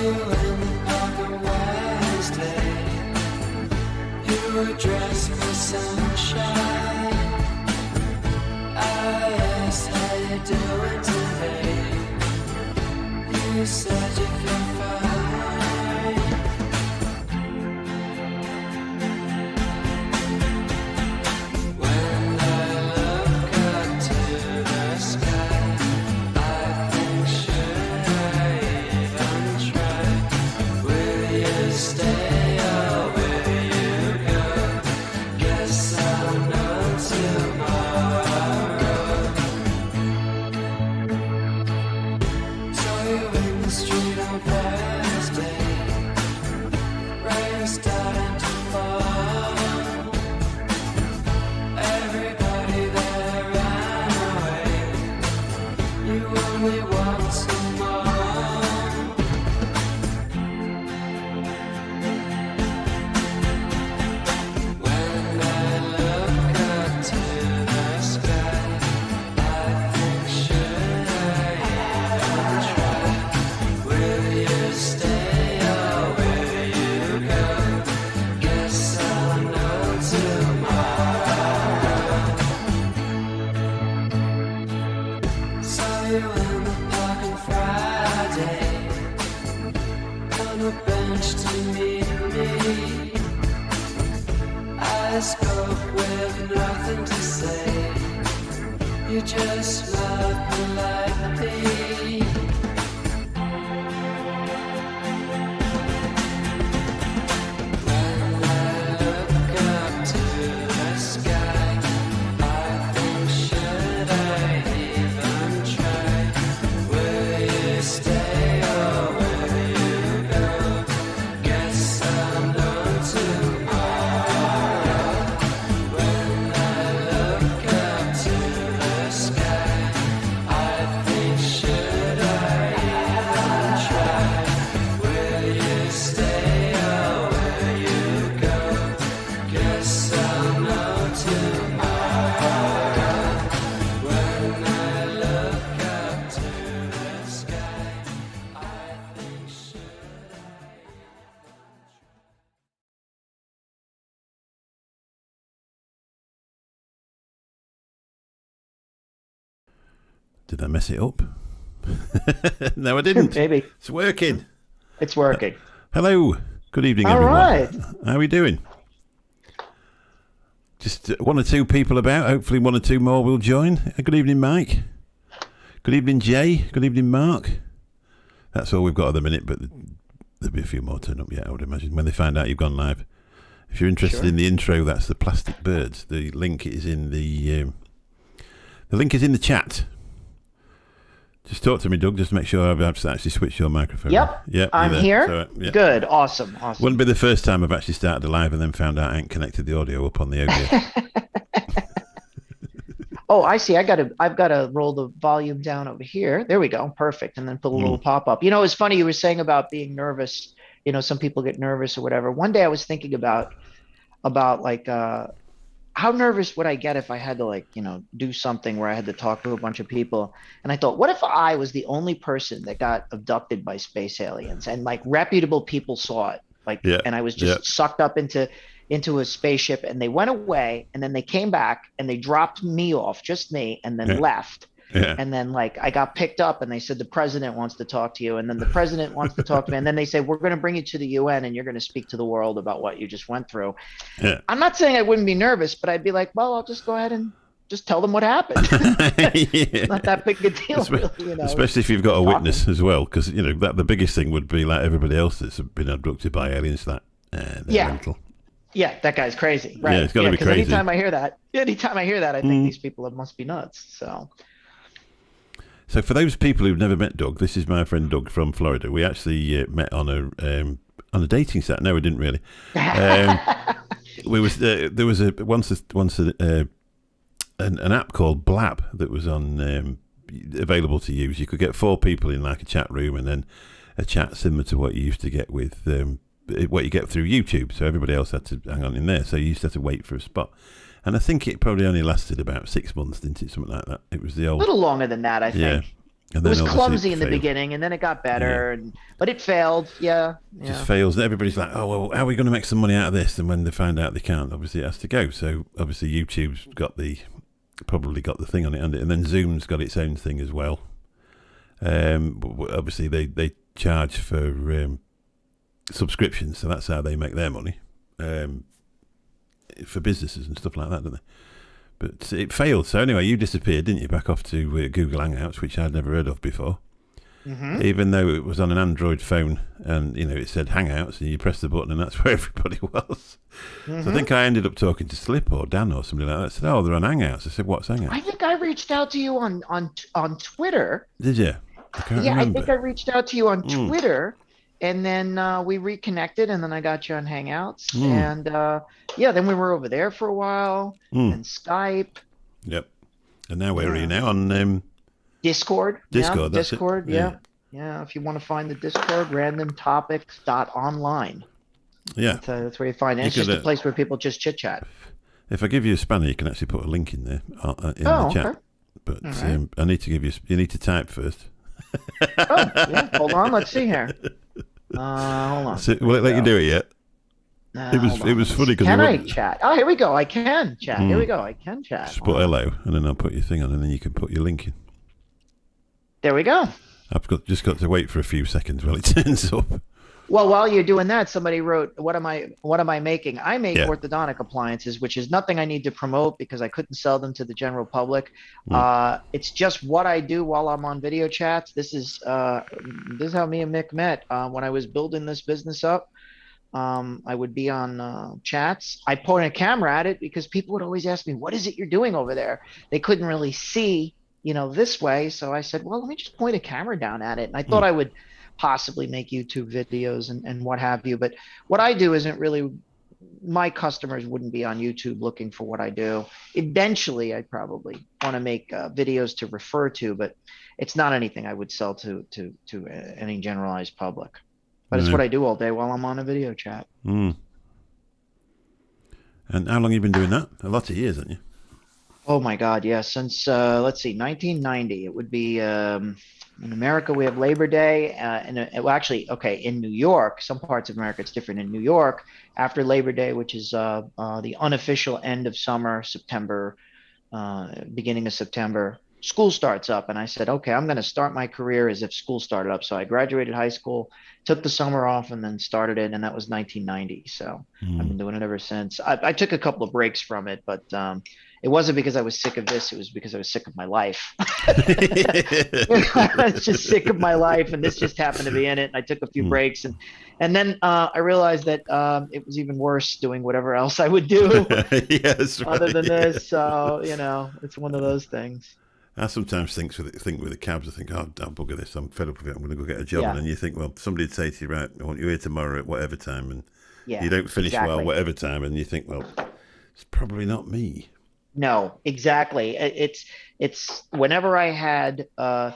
you in the park on Wednesday. You were dressed for sunshine. I asked how you doing today. You said you feel fine. When I look up to the sky, I think, should I even try? Will you stay or will you go? Guess I'll know tomorrow. Saw you in the street on Thursday. Rain starting to fall. Everybody there ran away. You only want some more. When I look up to the sky, I think, should I even try? Will you stay or will you go? Guess I'll know tomorrow. Saw you in the park on Friday, on a bench to meet me. I spoke with nothing to say. You just smiled politely. When I look up to the sky, I think, should I even try? Will you stay or will you go? Guess I'll know tomorrow. When I look up to the sky, I think, should I even try? Will you stay or will you go? Guess I'll know tomorrow. When I look up to the sky, I think, should I even Did I mess it up? No, I didn't. Maybe. It's working. It's working. Hello. Good evening, All everyone. right. How are we doing? Just one or two people about. Hopefully one or two more will join. Good evening, Mike. Good evening, Jay. Good evening, Mark. That's all we've got at the minute, but there'll be a few more turn up yet, I would imagine, when they find out you've gone live. If you're interested Sure. in the intro, that's the Plastic Birds. The link is in the chat. Just talk to me, Doug. Just make sure I've actually switched your microphone. Yep. Yep. I'm you're here. there. So, yeah. Good. Awesome. Wouldn't be the first time I've actually started a live and then found out I ain't connected the audio up on the audio. Oh, I see. I've got to roll the volume down over here. There we go. Perfect. And then put a little pop up. You know, it's funny you were saying about being nervous. You know, some people get nervous or whatever. One day I was thinking about like how nervous would I get if I had to, like, you know, do something where I had to talk to a bunch of people. And I thought, what if I was the only person that got abducted by space aliens and like reputable people saw it, like, Yeah, and I was just sucked up into a spaceship and they went away and then they came back and they dropped me off, just me, and then left. Yeah. And then like I got picked up and they said, the president wants to talk to you. And then the president wants to talk to me. And then they say, we're going to bring you to the UN and you're going to speak to the world about what you just went through. Yeah. I'm not saying I wouldn't be nervous, but I'd be like, well, I'll just go ahead and just tell them what happened. Yeah. Not that big a deal, really, you know. Especially if you've got a witness as well, because, you know, that the biggest thing would be like everybody else that's been abducted by aliens, that they're mental. Yeah, that guy's crazy. Right. Yeah, it's got to be crazy. Anytime I hear that, I think these people must be nuts. So for those people who've never met Doug, this is my friend Doug from Florida. We actually met on a dating site. No, we didn't really. There was an app called Blab that was on available to use. You could get 4 people in like a chat room, and then a chat similar to what you used to get with what you get through YouTube. So everybody else had to hang on in there. So you used to have to wait for a spot. And I think it probably only lasted about 6 months, didn't it? Something like that. It was the old... A little longer than that, I think. And It then was obviously clumsy it in the failed. beginning, and then it got better, but it failed. Yeah, Just yeah. fails. Everybody's like, oh, well, how are we going to make some money out of this? And when they find out they can't, obviously it has to go. So obviously YouTube's probably got the thing on it, hasn't it? And then Zoom's got its own thing as well. Obviously they charge for subscriptions, so that's how they make their money, for businesses and stuff like that, don't they? But it failed. So anyway, you disappeared, didn't you? Back off to Google Hangouts, which I'd never heard of before. Mm-hmm. Even though it was on an Android phone, and it said Hangouts, and you press the button, and that's where everybody was. Mm-hmm. So I think I ended up talking to Slip or Dan or somebody like that. I said, "Oh, they're on Hangouts." I said, "What's Hangouts?" I think I reached out to you on Twitter. Did you? I can't Yeah, remember. I think I reached out to you on Twitter, and then we reconnected, and then I got you on Hangouts, and then we were over there for a while, and Skype. Yep. And now where are you now? On Discord. Discord, that's it. Discord, yeah. If you want to find the Discord, randomtopics.online. Yeah. That's where you find it. It's just a place where people just chit chat. If I give you a spanner, you can actually put a link in there in the chat. Okay. But right. I need to give you. You need to type first. Hold on. Let's see here. Hold on. So, will it let you do it yet? It was funny because can I chat? Oh, here we go. I can chat. Here we go. I can chat. Just put hello, and then I'll put your thing on, and then you can put your link in. There we go. I've just got to wait for a few seconds while it turns up. Well, while you're doing that, somebody wrote, "What am I making? I make orthodontic appliances, which is nothing I need to promote because I couldn't sell them to the general public. It's just what I do while I'm on video chats. This is how me and Mick met when I was building this business up. I would be on chats. I point a camera at it because people would always ask me, "What is it you're doing over there?" They couldn't really see, this way. So I said, "Well, let me just point a camera down at it." And I thought I would possibly make YouTube videos and what have you. But what I do isn't really, my customers wouldn't be on YouTube looking for what I do. Eventually, I'd probably want to make videos to refer to, but it's not anything I would sell to any generalized public. But it's what I do all day while I'm on a video chat. And how long have you been doing that? A lot of years, haven't you? Oh my God, yeah. Since let's see, 1990. It would be in America we have Labor Day, in New York, some parts of America it's different. In New York, after Labor Day, which is the unofficial end of summer, September, beginning of September, school starts up, and I said, okay, I'm going to start my career as if school started up. So I graduated high school, took the summer off, and then started it, and that was 1990. So I've been doing it ever since. I took a couple of breaks from it, but it wasn't because I was sick of this. It was because I was sick of my life. I was just sick of my life, and this just happened to be in it. And I took a few breaks, and then I realized that it was even worse doing whatever else I would do other than this. So it's one of those things. I sometimes think with the cabs, I think, oh, I'll bugger this. I'm fed up with it. I'm going to go get a job. And then you think, well, somebody'd say to you, right, I want you here tomorrow at whatever time. And you don't finish well, whatever time. And you think, well, it's probably not me. No, exactly. It's whenever I had, to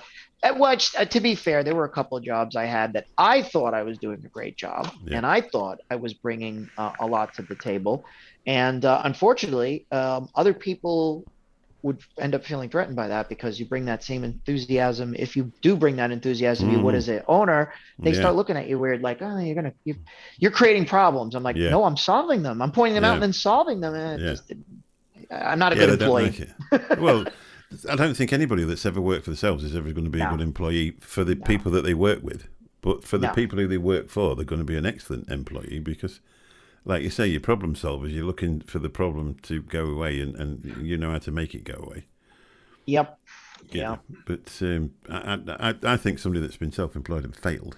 be fair, there were a couple of jobs I had that I thought I was doing a great job. And I thought I was bringing a lot to the table. And unfortunately, other people would end up feeling threatened by that because you bring that same enthusiasm. If you do bring that enthusiasm, you would as an owner, they start looking at you weird, like, oh, you're creating problems. I'm like, no, I'm solving them. I'm pointing them out and then solving them. And I'm not a good employee. Like well, I don't think anybody that's ever worked for themselves is ever going to be a good employee for the people that they work with. But for the people who they work for, they're going to be an excellent employee because, like you say, you're problem solvers. You're looking for the problem to go away, and you know how to make it go away. Yep. Yeah. But I think somebody that's been self-employed and failed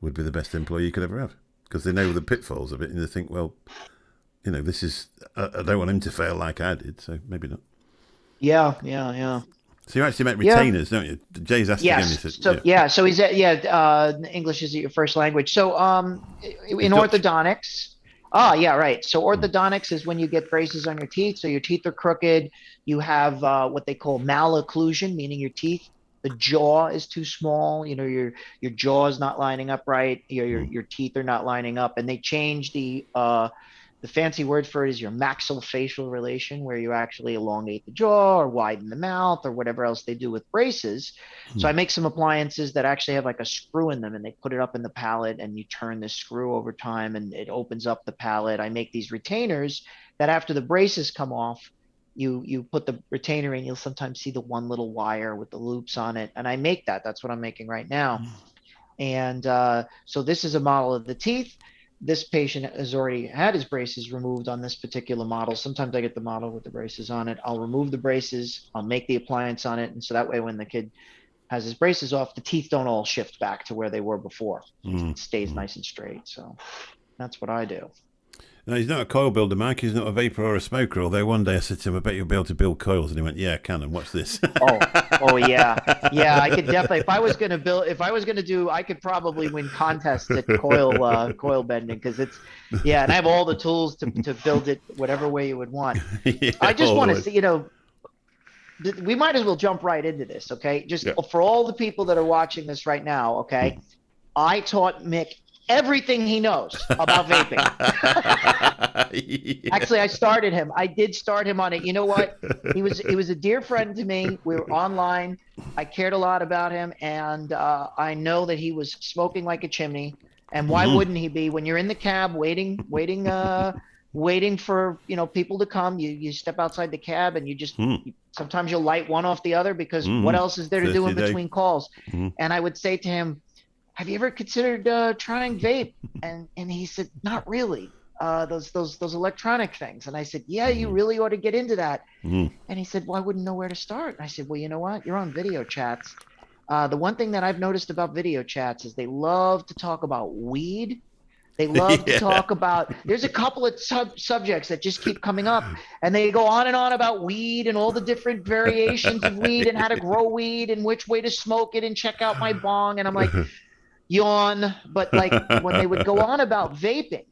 would be the best employee you could ever have because they know the pitfalls of it, and they think, well, this is. I don't want him to fail like I did, so maybe not. Yeah. So you actually make retainers, don't you? Jay's asked again. He said, so he's English is your first language. So in orthodontics. So orthodontics is when you get braces on your teeth. So your teeth are crooked. You have what they call malocclusion, meaning your jaw is too small. Your jaw is not lining up right. Your teeth are not lining up, and they change the the fancy word for it is your maxillofacial relation, where you actually elongate the jaw or widen the mouth or whatever else they do with braces. So I make some appliances that actually have like a screw in them, and they put it up in the palate, and you turn this screw over time and it opens up the palate. I make these retainers that after the braces come off, you put the retainer in, you'll sometimes see the one little wire with the loops on it. And I make that. That's what I'm making right now. And so this is a model of the teeth. This patient has already had his braces removed on this particular model. Sometimes I get the model with the braces on it. I'll remove the braces, I'll make the appliance on it. And so that way, when the kid has his braces off, the teeth don't all shift back to where they were before. It stays nice and straight. So that's what I do. No, he's not a coil builder, Mike. He's not a vapor or a smoker. Although one day I said to him, I bet you'll be able to build coils. And he went, yeah, I can. And watch this. Oh yeah. Yeah, I could definitely, if I was going to do, I could probably win contests at coil bending, because it's, yeah. And I have all the tools to build it whatever way you would want. Yeah, I just want to always. see, we might as well jump right into this. Okay. Just for all the people that are watching this right now. Okay. I taught Mick everything he knows about vaping. Actually, I started him. I did start him on it. You know what? He was a dear friend to me. We were online. I cared a lot about him, and I know that he was smoking like a chimney. And why wouldn't he be? When you're in the cab waiting for people to come, you step outside the cab and you just sometimes you'll light one off the other, because what else is there to do in between calls? And I would say to him, have you ever considered trying vape? And he said, not really. Those electronic things. And I said, yeah, you really ought to get into that. And he said, well, I wouldn't know where to start. And I said, well, you know what? You're on video chats. The one thing that I've noticed about video chats is they love to talk about weed. They love to talk about, there's a couple of subjects that just keep coming up, and they go on and on about weed and all the different variations of weed and how to grow weed and which way to smoke it and check out my bong. And I'm like, yawn. But like when they would go on about vaping,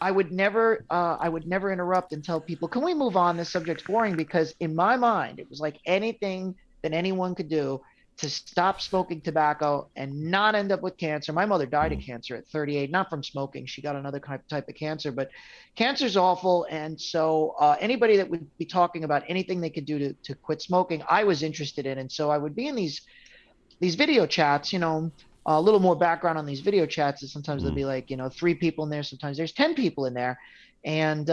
I would never interrupt and tell people, can we move on? This subject's boring. Because in my mind, it was like anything that anyone could do to stop smoking tobacco and not end up with cancer. My mother died of cancer at 38, not from smoking. She got another type of cancer, but cancer's awful. And so anybody that would be talking about anything they could do to quit smoking, I was interested in. And so I would be in these video chats. A little more background on these video chats is sometimes there'll be like 3 people in there, sometimes there's 10 people in there. And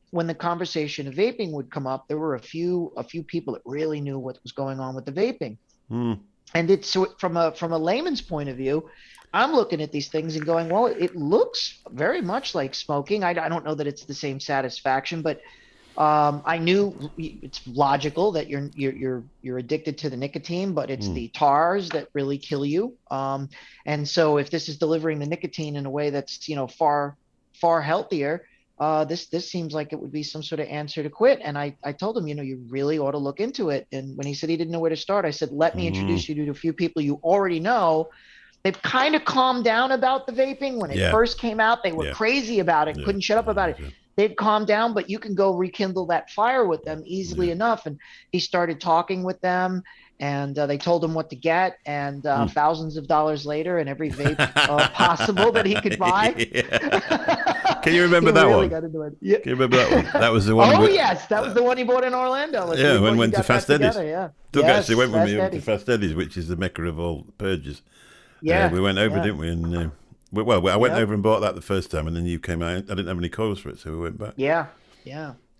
when the conversation of vaping would come up, there were a few people that really knew what was going on with the vaping. And it's from a layman's point of view, I'm looking at these things and going, well, it looks very much like smoking. I don't know that it's the same satisfaction, but I knew it's logical that you're addicted to the nicotine, but it's the tars that really kill you. And so if this is delivering the nicotine in a way that's far healthier, this seems like it would be some sort of answer to quit. And I told him, you really ought to look into it. And when he said he didn't know where to start, I said, let me introduce you to a few people you already know. They've kind of calmed down about the vaping. When it first came out, they were crazy about it, couldn't shut up about it. They've calmed down, but you can go rekindle that fire with them easily enough. And he started talking with them, and they told him what to get, and thousands of dollars later, and every vape possible that he could buy. Can you remember that really one? Got into it. Yeah. Can you remember that one? That was the one. Oh yes, that was the one he bought in Orlando. Yeah, when we went to Fast Eddie's. Yeah. Doug actually went with me Fast to Fast Eddie's, which is the mecca of all purges. Yeah, we went over, didn't we? And I went over and bought that the first time, and then you came out. I didn't have any coils for it, so we went back. Yeah.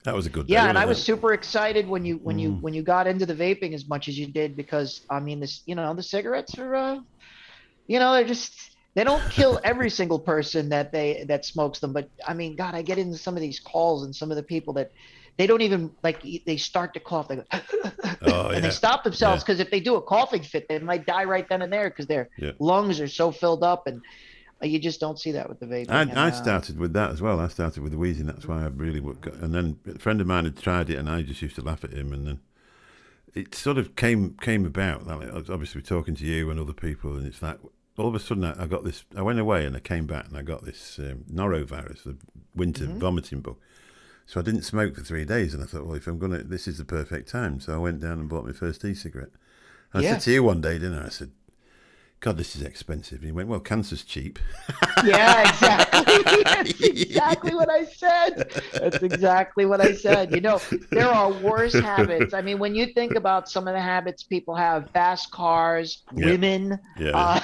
That was a good day. Yeah, and I was super excited when you got into the vaping as much as you did, because I mean the cigarettes are they don't kill every single person that smokes them, but I mean, God, I get into some of these calls and some of the people that they don't even they start to cough, they go and they stop themselves, because if they do a coughing fit, they might die right then and there, because their lungs are so filled up, and you just don't see that with the vaping. I started with that as well. I started with the wheezing. That's why I really got. And then a friend of mine had tried it, and I just used to laugh at him. And then it sort of came about. Like, obviously, we're talking to you and other people, and it's like all of a sudden I got this. I went away and I came back, and I got this norovirus, the winter vomiting bug. So I didn't smoke for 3 days, and I thought, well, if I'm gonna, this is the perfect time. So I went down and bought my first e-cigarette. And I said to you one day, didn't I? I said, God, this is expensive. And he went, well, cancer's cheap. Yeah, exactly. That's exactly what I said. That's exactly what I said. You know, there are worse habits. I mean, when you think about some of the habits people have, fast cars, Yeah. women, Yeah.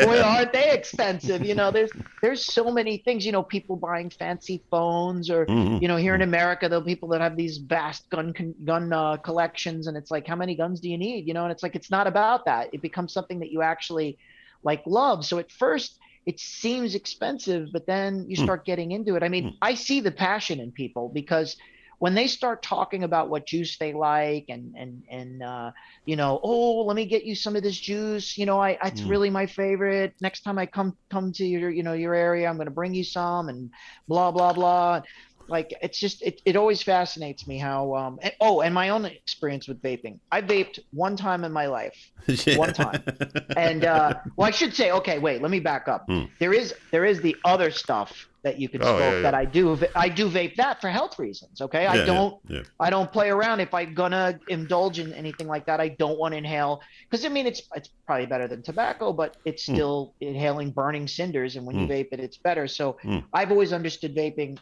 boy, aren't they expensive? You know, there's so many things. You know, people buying fancy phones, or you know, here in America, there are people that have these vast gun collections, and it's like, how many guns do you need? You know, and it's like it's not about that. It becomes something that you actually like love. So at first it seems expensive, but then you start getting into it. I mean, I see the passion in people because when they start talking about what juice they like and you know, oh, let me get you some of this juice. You know, it's really my favorite. Next time I come to your, you know, your area, I'm going to bring you some and blah blah blah. Like it's just it always fascinates me how and my own experience with vaping. I vaped one time in my life, one time. And well, I should say, okay, wait, let me back up. There is the other stuff that you can smoke that I do vape that for health reasons. Okay, I don't play around. If I'm gonna indulge in anything like that, I don't want to inhale, because I mean it's probably better than tobacco, but it's still inhaling burning cinders, and when you vape it, it's better. So I've always understood vaping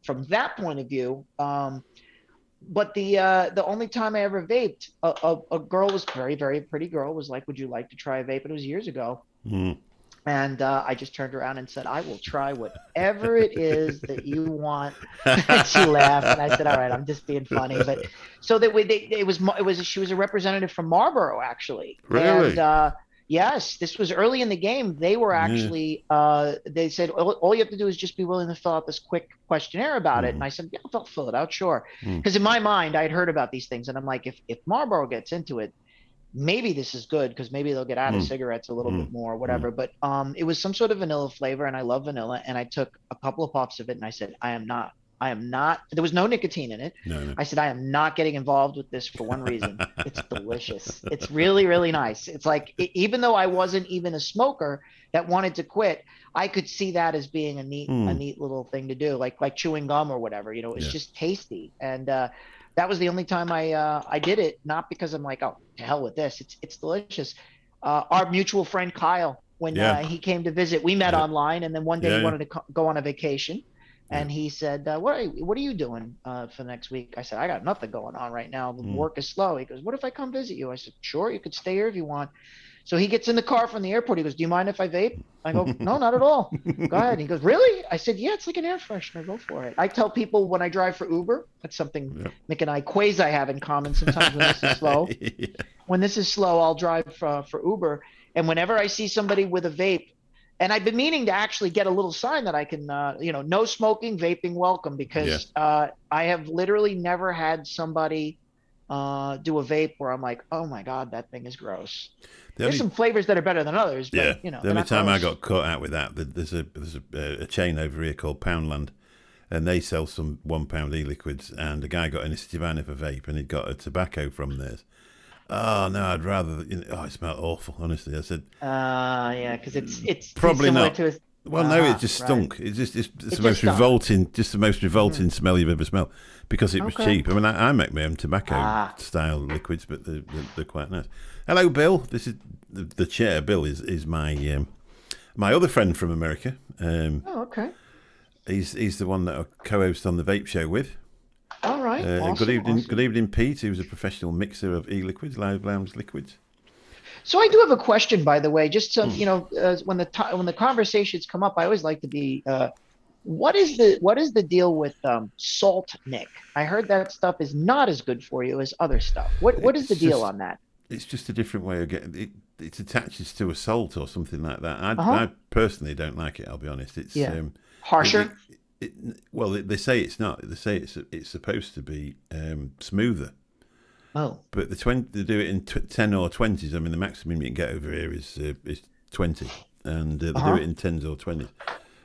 from that point of view. But the only time I ever vaped, a girl was very, very pretty girl was like, "Would you like to try a vape?" And it was years ago. And I just turned around and said, "I will try whatever it is that you want." And she laughed, and I said, "All right, I'm just being funny." But so that she was a representative from Marlboro, actually. Really? And yes, this was early in the game. They were actually they said all you have to do is just be willing to fill out this quick questionnaire about it. And I said, "Yeah, I'll fill it out, sure." Because in my mind, I had heard about these things, and I'm like, if Marlboro gets into it, maybe this is good, because maybe they'll get out of cigarettes a little bit more or whatever. But it was some sort of vanilla flavor, and I love vanilla. And I took a couple of puffs of it, and I said, I am not. There was no nicotine in it. No. I said, I am not getting involved with this for one reason. It's delicious. It's really, really nice. It's like, even though I wasn't even a smoker that wanted to quit, I could see that as being a neat little thing to do, like chewing gum or whatever. You know, it's just tasty. And that was the only time I did it, not because I'm like, oh, to hell with this. It's delicious. Our mutual friend Kyle, when he came to visit, we met online, and then one day he wanted to go on a vacation, and he said, "What are you doing for next week?" I said, "I got nothing going on right now. The work is slow." He goes, "What if I come visit you?" I said, "Sure, you could stay here if you want." So he gets in the car from the airport. He goes, "Do you mind if I vape?" I go, "No, not at all. Go ahead." He goes, "Really?" I said, "Yeah, it's like an air freshener. Go for it." I tell people when I drive for Uber, that's something Mick and I quasi have in common. Sometimes when this is slow, I'll drive for Uber. And whenever I see somebody with a vape, and I've been meaning to actually get a little sign that I can, no smoking, vaping welcome, because I have literally never had somebody do a vape where I'm like, oh my God, that thing is gross. There's some flavors that are better than others, but the only time I got caught out with that, there's a chain over here called Poundland, and they sell some £1 e-liquids, and a guy got in a Stivana for vape, and he'd got a tobacco from theirs. Oh no, I'd rather. It smelled awful. Honestly, I said. Because it's probably not. To no, it just stunk. Right. It's the most revolting, smell you've ever smelled, because it was cheap. I mean, I make my own tobacco style liquids, but they're quite nice. Hello, Bill. This is the chair. Bill is my my other friend from America. He's the one that I co-host on the Vape Show with. All right. Good evening, Pete. He was a professional mixer of e-liquids, live lounge liquids. So I do have a question, by the way. Just so when the conversations come up, I always like to be. What is the deal with salt, Nick? I heard that stuff is not as good for you as other stuff. What is the deal on that? It's just a different way of getting it. It attaches to a salt or something like that. I personally don't like it. I'll be honest. It's harsher. Well, they say it's not. They say it's supposed to be smoother. Oh. But they do it in 10 or 20s. I mean, the maximum you can get over here is 20, and they do it in 10s or 20s.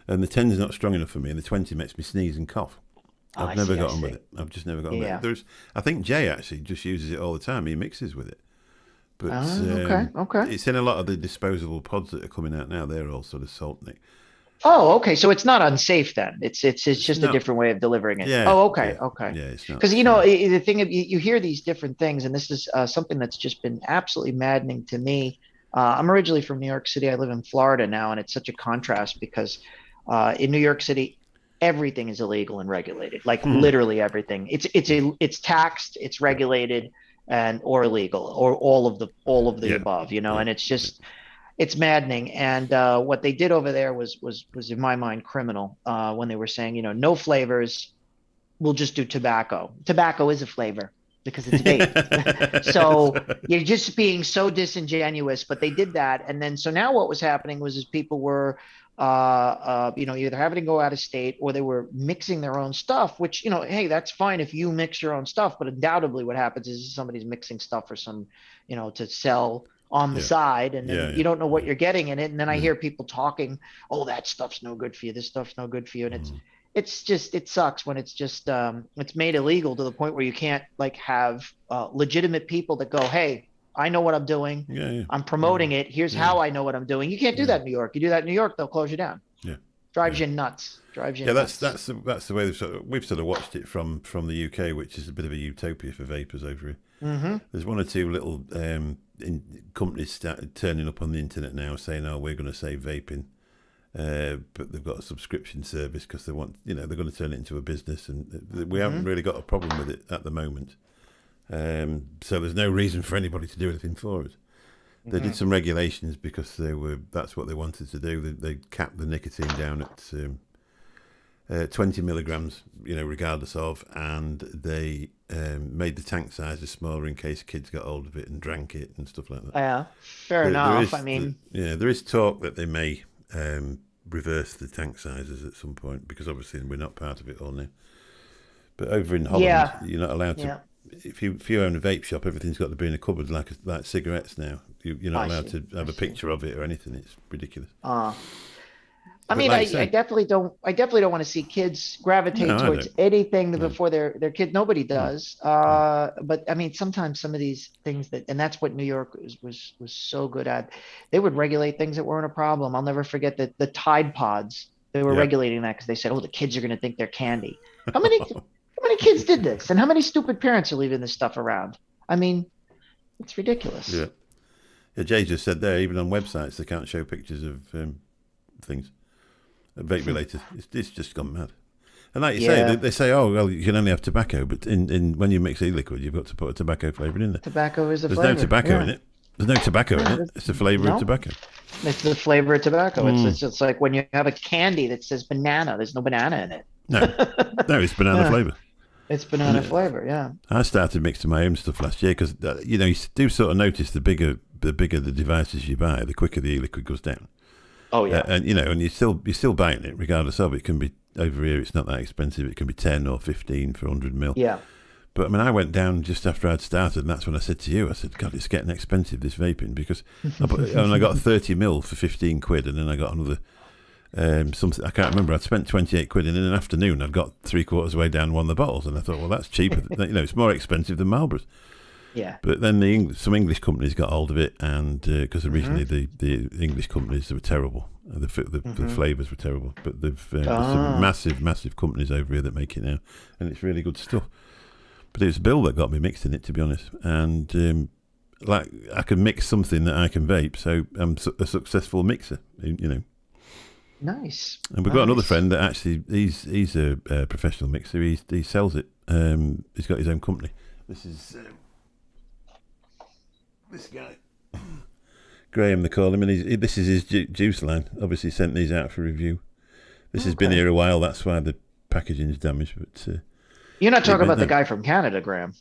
And the 10 is not strong enough for me, and the 20 makes me sneeze and cough. I've never got on with it. I've just never got on with it. I think Jay actually just uses it all the time. He mixes with it. But okay. It's in a lot of the disposable pods that are coming out now. They're all sort of salt, Nick. Oh, okay. So it's not unsafe then. It's just a different way of delivering it. Yeah, oh, okay. Yeah, okay. Yeah, it's not. Because the thing you hear these different things, and this is something that's just been absolutely maddening to me. I'm originally from New York City. I live in Florida now, and it's such a contrast because in New York City, everything is illegal and regulated. Like literally everything. It's taxed, it's regulated, and or illegal, or all of the above. You know, Yeah. and it's maddening. And what they did over there was in my mind criminal. When they were saying, no flavors, we'll just do tobacco. Tobacco is a flavor because it's vape. So you're just being so disingenuous, but they did that. And then, so now what was happening was people were, either having to go out of state, or they were mixing their own stuff, which, hey, that's fine if you mix your own stuff. But undoubtedly what happens is somebody's mixing stuff for some, to sell on the side, and then you don't know what you're getting in it. And then I hear people talking, oh, that stuff's no good for you. This stuff's no good for you. And it's just, it sucks when it's just it's made illegal to the point where you can't like have legitimate people that go, hey, I know what I'm doing. I'm promoting it. Here's how I know what I'm doing. You can't do that in New York. You do that in New York, they'll close you down. Drives you nuts. Nuts. That's the way we've sort of watched it from the UK, which is a bit of a utopia for vapors over here. There's one or two little companies started turning up on the internet now saying, oh, we're going to save vaping. But they've got a subscription service because they want, they're going to turn it into a business, and we haven't really got a problem with it at the moment. So there's no reason for anybody to do anything for it. They did some regulations because that's what they wanted to do. They capped the nicotine down at 20 milligrams, regardless of, and they made the tank sizes smaller in case kids got hold of it and drank it and stuff like that. Yeah, fair enough. There is talk that they may reverse the tank sizes at some point, because obviously we're not part of it all now. But over in Holland, you're not allowed to. If you own a vape shop, everything's got to be in a cupboard like cigarettes now. You're not allowed to have a picture of it or anything. It's ridiculous. I definitely don't want to see kids gravitate towards anything before they're kids. Nobody does. But I mean, sometimes some of these things and that's what New York was so good at. They would regulate things that weren't a problem. I'll never forget that the Tide Pods, they were regulating that because they said, oh, the kids are going to think they're candy. How many kids did this? And how many stupid parents are leaving this stuff around? I mean, it's ridiculous. Yeah, Jay just said there, even on websites, they can't show pictures of things. Vape related, it's just gone mad. And like you say, they say, oh well, you can only have tobacco, but in when you mix e-liquid, you've got to put a tobacco flavour in there. Tobacco is a flavor. There's no tobacco in it. There's no tobacco in it. It's the flavour of tobacco. It's the flavor of tobacco. It's just like when you have a candy that says banana. There's no banana in it. No, it's banana flavour. It's banana flavor. Yeah. I started mixing my own stuff last year because you do sort of notice the bigger the devices you buy, the quicker the e-liquid goes down. Oh yeah, and and you're still buying it regardless of it. It can be over here. It's not that expensive. It can be 10 or 15 for 100 mil. Yeah. But I mean, I went down just after I'd started, and that's when I said to you, I said, God, it's getting expensive, this vaping, because I got 30 mil for 15 quid, and then I got another something I can't remember. I'd spent 28 quid, and in an afternoon I'd got 3/4 way down one of the bottles, and I thought, well, that's cheaper. It's more expensive than Marlboro's. Yeah. But then some English companies got hold of it, and because originally the English companies were terrible, the flavours were terrible. But there's some massive companies over here that make it now, and it's really good stuff. But it was Bill that got me mixing it, to be honest. And I can mix something that I can vape, so I'm a successful mixer. Nice. And we've got another friend that actually he's a professional mixer. He sells it. He's got his own company. This is. This guy, Graham, they call him, and this is his juice line. Obviously, sent these out for review. This has been here a while. That's why the packaging is damaged. But you're not talking about the guy from Canada, Graham?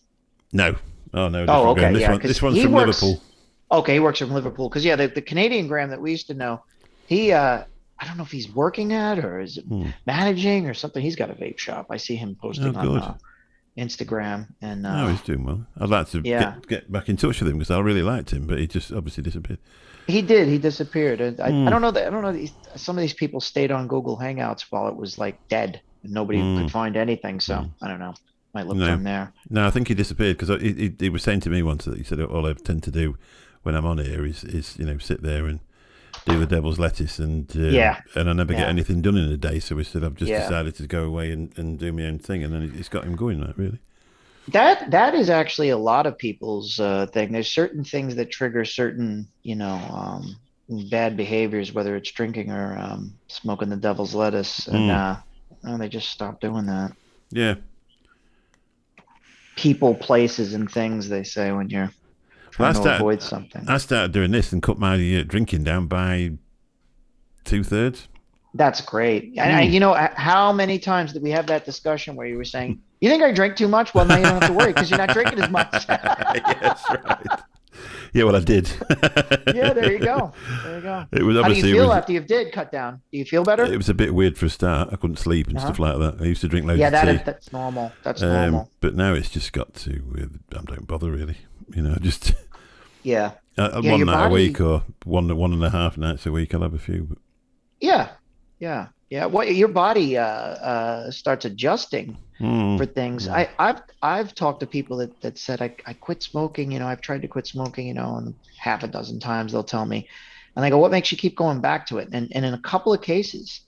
No. Oh no. Oh, okay. Graham. This one's from Liverpool. Okay, he works from Liverpool because the Canadian Graham that we used to know, he I don't know if he's working at or is managing or something. He's got a vape shop. I see him posting on Instagram, and he's doing well. I'd like to get back in touch with him because I really liked him, but he just obviously disappeared. He did. He disappeared. And I don't know that. I don't know. Some of these people stayed on Google Hangouts while it was like dead and nobody could find anything. So I don't know. Might look from there. No, I think he disappeared because he was saying to me once that he said all I tend to do when I'm on here is sit there and do the devil's lettuce and I never get anything done in a day. So he said I've just decided to go away and do my own thing, and then it's got him going. That really. That is actually a lot of people's thing. There's certain things that trigger certain bad behaviors, whether it's drinking or smoking the devil's lettuce, and Oh, they just stopped doing that. Yeah. People, places, and things, they say when you're Well, trying to avoid something. I started doing this and cut my drinking down by 2/3. That's great. And Mm. how many times did we have that discussion where you were saying, "You think I drink too much?" Well, now you don't have to worry because you're not drinking as much. Yes, right. Yeah, well, I did. Yeah, there you go. There you go. It was How do obviously you feel after you did cut down? Do you feel better? it was a bit weird for a start. I couldn't sleep and stuff like that. I used to drink loads Yeah, of tea. that's normal. That's normal. But now it's just got to. I don't bother really. Just Yeah. one your night a body- week or one and a half nights a week. I'll have a few. But, Yeah. Yeah. Yeah. What your body starts adjusting for things. I've talked to people that said I quit smoking, I've tried to quit smoking, and half a dozen times they'll tell me. And I go, what makes you keep going back to it? And in a couple of cases,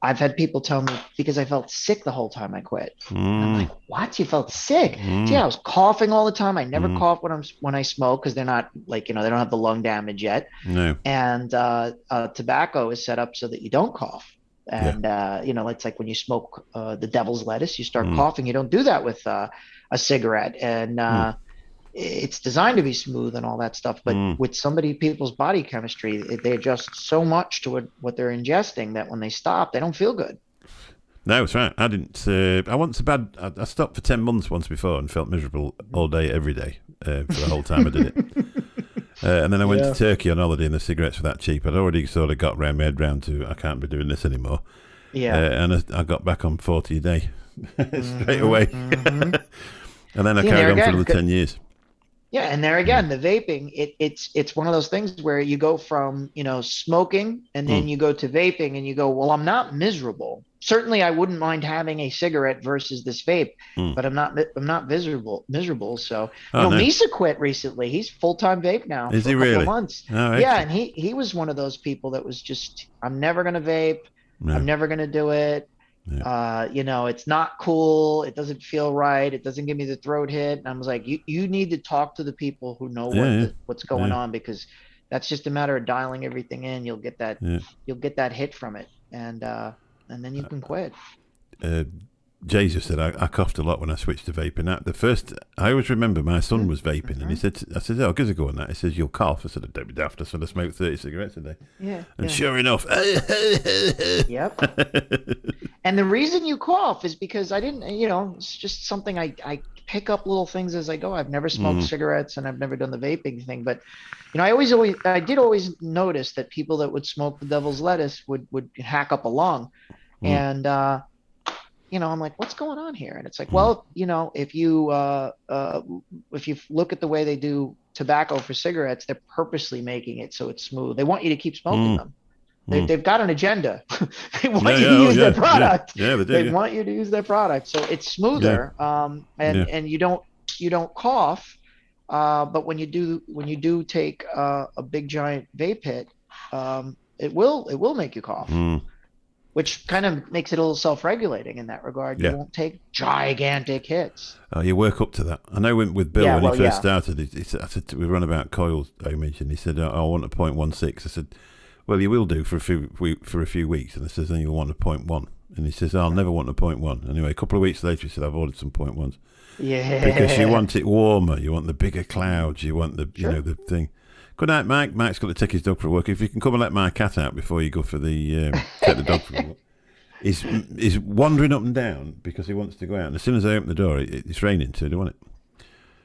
I've had people tell me because I felt sick the whole time I quit. And I'm like, what? You felt sick? Yeah, I was coughing all the time. I never cough when I smoke because they're not like, they don't have the lung damage yet. No. And tobacco is set up so that you don't cough. And it's like when you smoke the devil's lettuce, you start coughing. You don't do that with a cigarette. And it's designed to be smooth and all that stuff. But with people's body chemistry, they adjust so much to what they're ingesting that when they stop, they don't feel good. No, that's right. I didn't. I stopped for 10 months once before and felt miserable all day, every day for the whole time I did it. And then I went to Turkey on holiday, and the cigarettes were that cheap. I'd already sort of got my head round to I can't be doing this anymore. Yeah. And I got back on 40 a day straight away. And then I carried on for another 10 years. Yeah, and there again, the vaping, it's one of those things where you go from, smoking and then you go to vaping and you go, well, I'm not miserable. Certainly I wouldn't mind having a cigarette versus this vape, but I'm not miserable. So Misa quit recently. He's full-time vape now. Is for he a couple really? of months. Oh, yeah, and he was one of those people that was just, I'm never gonna vape. No. I'm never gonna do it. Yeah. It's not cool. It doesn't feel right. It doesn't give me the throat hit. And I was like, you need to talk to the people who know what's going on, because that's just a matter of dialing everything in. You'll get that hit from it, and then you can quit. Jay just said I coughed a lot when I switched to vaping. I always remember my son was vaping, and I said, "Oh, give us a go on that." He says, "You'll cough." I said, "Don't be daft." I said, "I smoke 30 cigarettes a day." Yeah. And sure enough, yep. And the reason you cough is because I didn't, it's just something I pick up little things as I go. I've never smoked cigarettes, and I've never done the vaping thing, but I did always notice that people that would smoke the devil's lettuce would hack up a lung, and I'm like, what's going on here? And it's like, well, if you look at the way they do tobacco for cigarettes, they're purposely making it so it's smooth. They want you to keep smoking them. They've got an agenda. They want you to use their product. Yeah, they do. They want you to use their product, so it's smoother. And you don't cough. But when you do take a big giant vape hit, it will make you cough. Which kind of makes it a little self-regulating in that regard. You won't take gigantic hits. Oh, you work up to that. I know with Bill, when he first started, I said, we run about coil ohmage, and he said, I want a 0.16. I said, well, you will do for a few weeks. And I says, then you'll want a 0.1. And he says, I'll never want a 0.1. Anyway, a couple of weeks later, he said, I've ordered some 0.1s. Yeah. Because you want it warmer. You want the bigger clouds. You want the the thing. Good night, Mike. Mike's got to take his dog for a walk. If you can come and let my cat out before you go for the take the dog for a walk. He's wandering up and down because he wants to go out. And as soon as I open the door, it's raining, so I don't want it.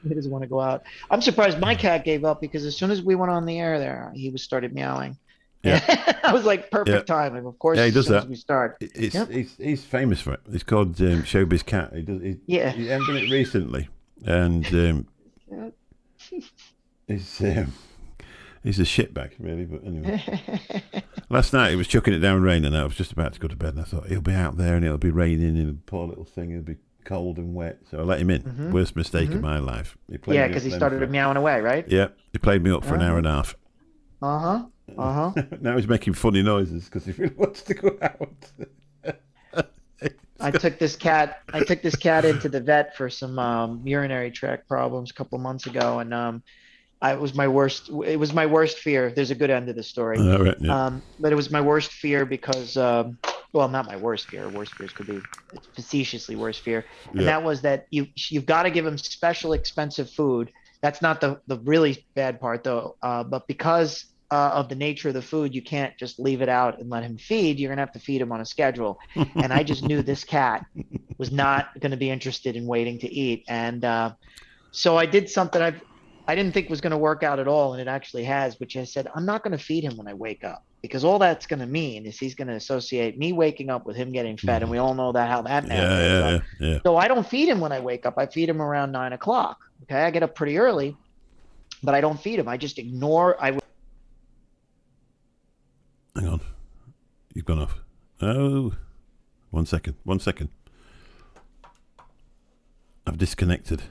He doesn't want to go out. I'm surprised my cat gave up, because as soon as we went on the air there, he started meowing. Yeah. I was like, perfect timing. Of course, he does that. As we start. He's famous for it. It's called Showbiz Cat. He hasn't done it recently. And he's a shitbag, really. But anyway. Last night, it was chucking it down rain, and I was just about to go to bed, and I thought, he'll be out there, and it'll be raining, and poor little thing, it'll be cold and wet. So I let him in. Worst mistake of my life. Because he started meowing away, right? Yeah. He played me up for an hour and a half. Now he's making funny noises because he really wants to go out. I took this cat into the vet for some urinary tract problems a couple of months ago, and it was my worst fear. There's a good end to the story. Right, yeah. But it was my worst fear because well, not my worst fear. Worst fears could be facetiously worst fear, and Yeah. that was that you've got to give him special expensive food. That's not the really bad part though. But because of the nature of the food, you can't just leave it out and let him feed. You're gonna have to feed him on a schedule. And I just knew this cat was not going to be interested in waiting to eat, and so I did something I didn't think was going to work out at all, and it actually has. Which I said I'm not going to feed him when I wake up because all that's going to mean is he's going to associate me waking up with him getting fed, and we all know that how that Yeah, narrative goes yeah, up. yeah, yeah. So I don't feed him when I wake up. I feed him around 9 o'clock. Okay, I get up pretty early, but I don't feed him. I just ignore. Hang on. You've gone off. Oh, 1 second. 1 second. I've disconnected.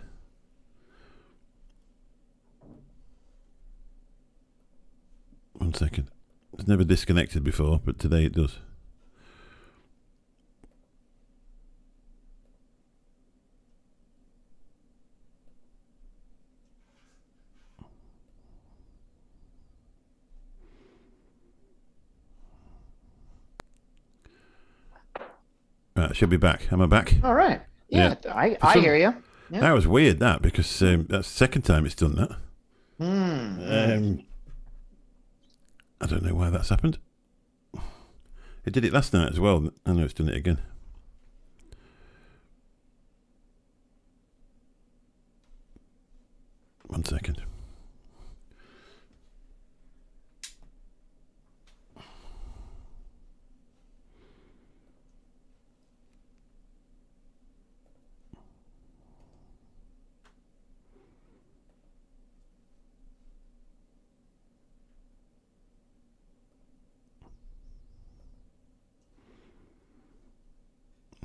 One second. It's never disconnected before, but today it does. Right, I should be back. Am I back? All right. Yeah, I hear you. Yeah. That was weird, that, because that's the second time it's done that. I don't know why that's happened. It did it last night as well. I know it's done it again. One second.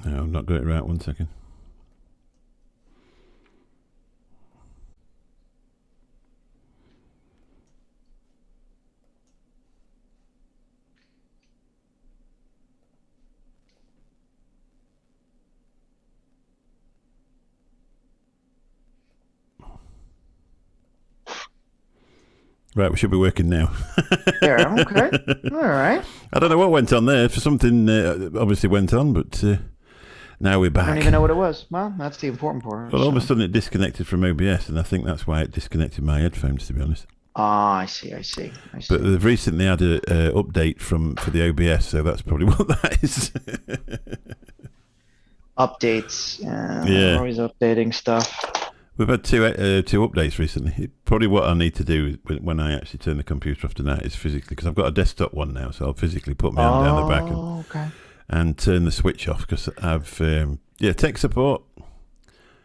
No, I've not got it right. 1 second. Right, we should be working now. There. Okay. All right. I don't know what went on there. Something obviously went on, but now we're I back. don't even know what it was. Well, that's the important part. Well, all of a sudden it disconnected from OBS, and I think that's why it disconnected my headphones, to be honest. Ah, I see. But they've recently had a update for the OBS, so that's probably what that is. Updates. Yeah. Always updating stuff. We've had two updates recently. Probably what I need to do when I actually turn the computer off tonight is physically, because I've got a desktop one now, so I'll physically put my hand down the back Okay. and turn the switch off, because I've tech support.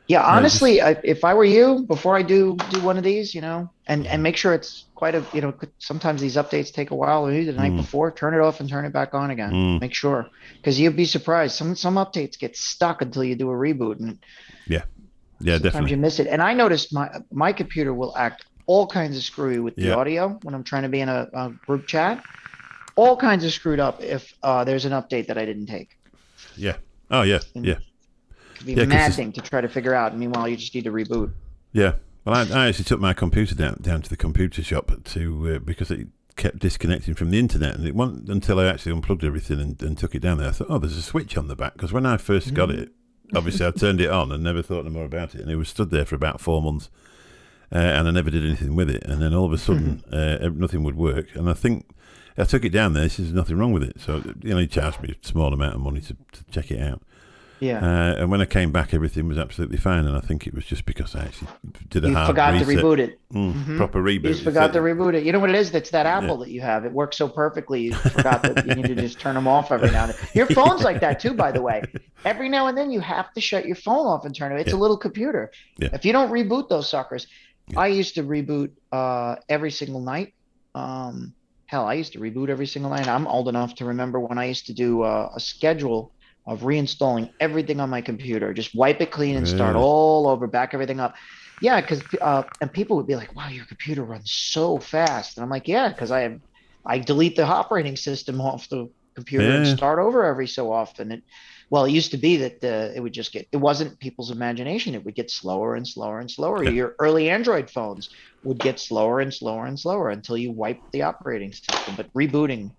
Yeah, honestly, if I were you, before I do one of these, and make sure it's quite a, sometimes these updates take a while, or the night before, turn it off and turn it back on again. Make sure, because you'd be surprised. Some updates get stuck until you do a reboot, and Yeah, sometimes definitely. you miss it. And I noticed my computer will act all kinds of screwy with the audio when I'm trying to be in a group chat. All kinds of screwed up if there's an update that I didn't take. Yeah. Oh, yeah. Yeah. It'd be mad thing to try to figure out. And meanwhile, you just need to reboot. Yeah. Well, I actually took my computer down to the computer shop because it kept disconnecting from the internet, and it wasn't until I actually unplugged everything and took it down there. I thought, oh, there's a switch on the back, because when I first got it, obviously I turned it on and never thought no more about it, and it was stood there for about 4 months, and I never did anything with it, and then all of a sudden nothing would work, and I think I took it down there. There's nothing wrong with it, so he charged me a small amount of money to check it out. Yeah. And when I came back, everything was absolutely fine, and I think it was just because I actually did a You hard forgot reset. to reboot it. Proper reboot. You just forgot to reboot it. You know what it is? That's that Apple that you have. It works so perfectly. You forgot that you need to just turn them off every now and then. Your phone's like that too, by the way. Every now and then you have to shut your phone off and turn it. It's a little computer. Yeah. If you don't reboot those suckers, I used to reboot every single night. Hell, I used to reboot every single night. I'm old enough to remember when I used to do a schedule of reinstalling everything on my computer, just wipe it clean and start all over, back everything up. Yeah, because and people would be like, "Wow, your computer runs so fast," and I'm like, "Yeah, because I delete the operating system off the computer and start over every so often." It used to be that it would just it wasn't people's imagination. It would get slower and slower and slower. Yeah. Your early Android phones would get slower and slower and slower until you wiped the operating system. But rebooting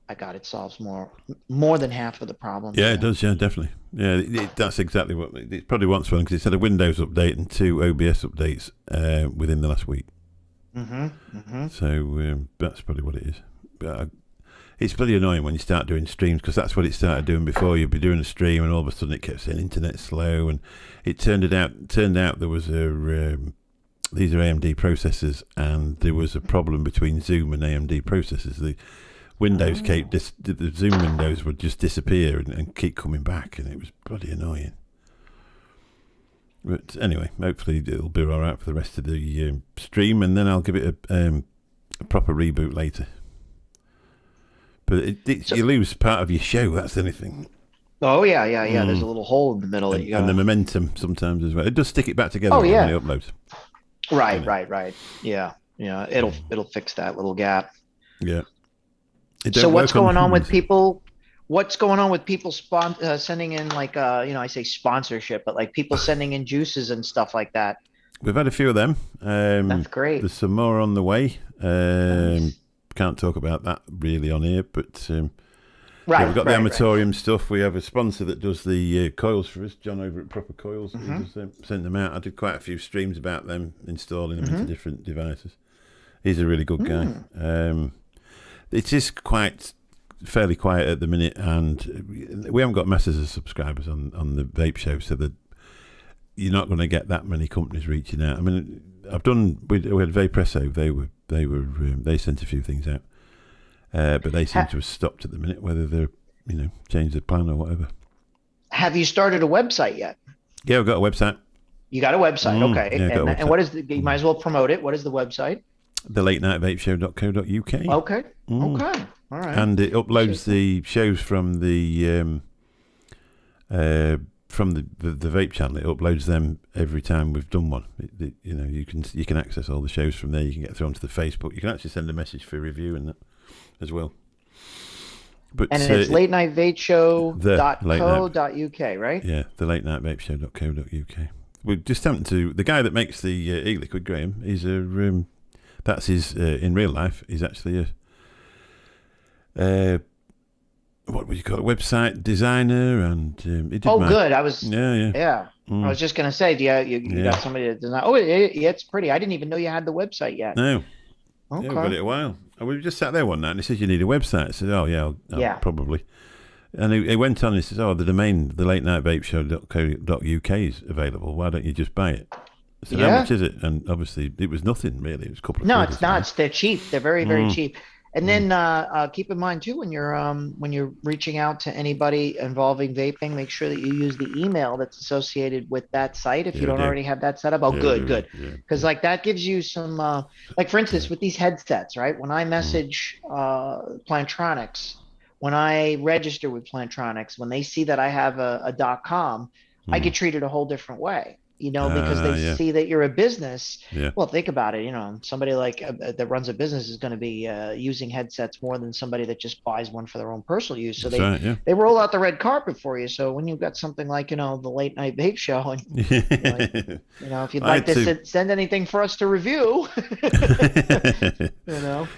it solves more than half of the problem. Yeah, it does. Yeah, definitely. Yeah, that's exactly what it probably wants one because it's had a Windows update and 2 OBS updates within the last week. So that's probably what it is. But it's bloody annoying when you start doing streams because that's what it started doing before. You'd be doing a stream and all of a sudden it kept saying internet slow, and it turned out there was these are AMD processors, and there was a problem between Zoom and AMD processors. The Windows the Zoom windows would just disappear and keep coming back, and it was bloody annoying. But anyway, hopefully it'll be all right for the rest of the stream, and then I'll give it a proper reboot later. But you lose part of your show. That's the only thing. Oh yeah. There's a little hole in the middle and the momentum sometimes as well. It does stick it back together when it uploads. Right. Yeah. It'll fix that little gap. Yeah. So what's going on with people? What's going on with people sending in like I say sponsorship, but like people sending in juices and stuff like that? We've had a few of them. That's great. There's some more on the way. Nice. Can't talk about that really on here, but we've got the Amatorium stuff. We have a sponsor that does the coils for us, John over at Proper Coils. He just sent them out. I did quite a few streams about them, installing them into different devices. He's a really good guy. It is fairly quiet at the minute, and we haven't got masses of subscribers on the Vape Show, so that you're not going to get that many companies reaching out. I mean, we had Vapresso. They sent a few things out, but they seem to have stopped at the minute. Whether they're changed their plan or whatever. Have you started a website yet? Yeah, we've got a website. You got a website, okay? Yeah, and what is you might as well promote it. What is the website? thelatenightVapeShow.co.uk. Okay. Okay. All right. And it uploads the shows from the vape channel. It uploads them every time we've done one. You can access all the shows from there. You can get through onto the Facebook. You can actually send a message for review and that as well. But and it's latenightvateshow.co.uk, right? Yeah, thelatenightvateshow.co.uk. We just happened to the guy that makes the e-liquid, Graham. He's that's his in real life. He's actually a what would you call it? Website designer, and he did. Good. I was. Yeah. I was just gonna say, do you got somebody to design? Oh, it's pretty. I didn't even know you had the website yet. No. Okay. Yeah, we've got it a while. And we just sat there one night, and he says, "You need a website." I said, "Oh yeah, I'll probably." And he went on. He says, "Oh, the domain, thelatenightvateshow.co.uk is available. Why don't you just buy it?" I said, "How much is it?" And obviously, it was nothing really. It was a couple of. No, it's not. They're cheap. They're very, very cheap. And then keep in mind too, when you're reaching out to anybody involving vaping, make sure that you use the email that's associated with that site if you don't already have that set up. Oh, good. Because like that gives you some like for instance with these headsets, right? When I message Plantronics, when I register with Plantronics, when they see that I have a .com, I get treated a whole different way. Because they see that you're a business. Yeah. Well, think about it. Somebody like that runs a business is going to be using headsets more than somebody that just buys one for their own personal use. So they roll out the red carpet for you. So when you've got something like the Late Night Vape Show, and if you'd like to send anything for us to review,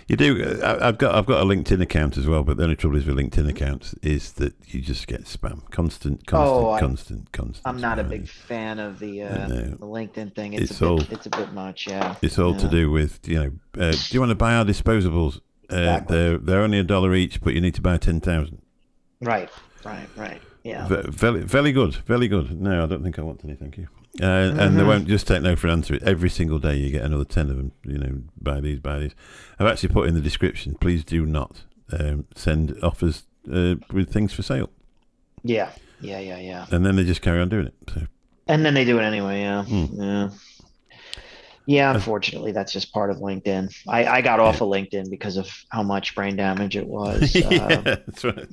you do. I've got a LinkedIn account as well, but the only trouble is with LinkedIn accounts is that you just get spam, constant. I'm not a big fan of the LinkedIn thing. It's a bit much. Yeah. It's all to do with do you want to buy our disposables? Exactly. They're only $1 each, but you need to buy 10,000. Right. Yeah. Very good. No, I don't think I want any. Thank you. And they won't just take no for an answer. Every single day you get another 10 of them. Buy these. I've actually put in the description. Please do not send offers with things for sale. Yeah. And then they just carry on doing it. So. And then they do it anyway. Yeah. Unfortunately, that's just part of LinkedIn. I got off of LinkedIn because of how much brain damage it was. That's right.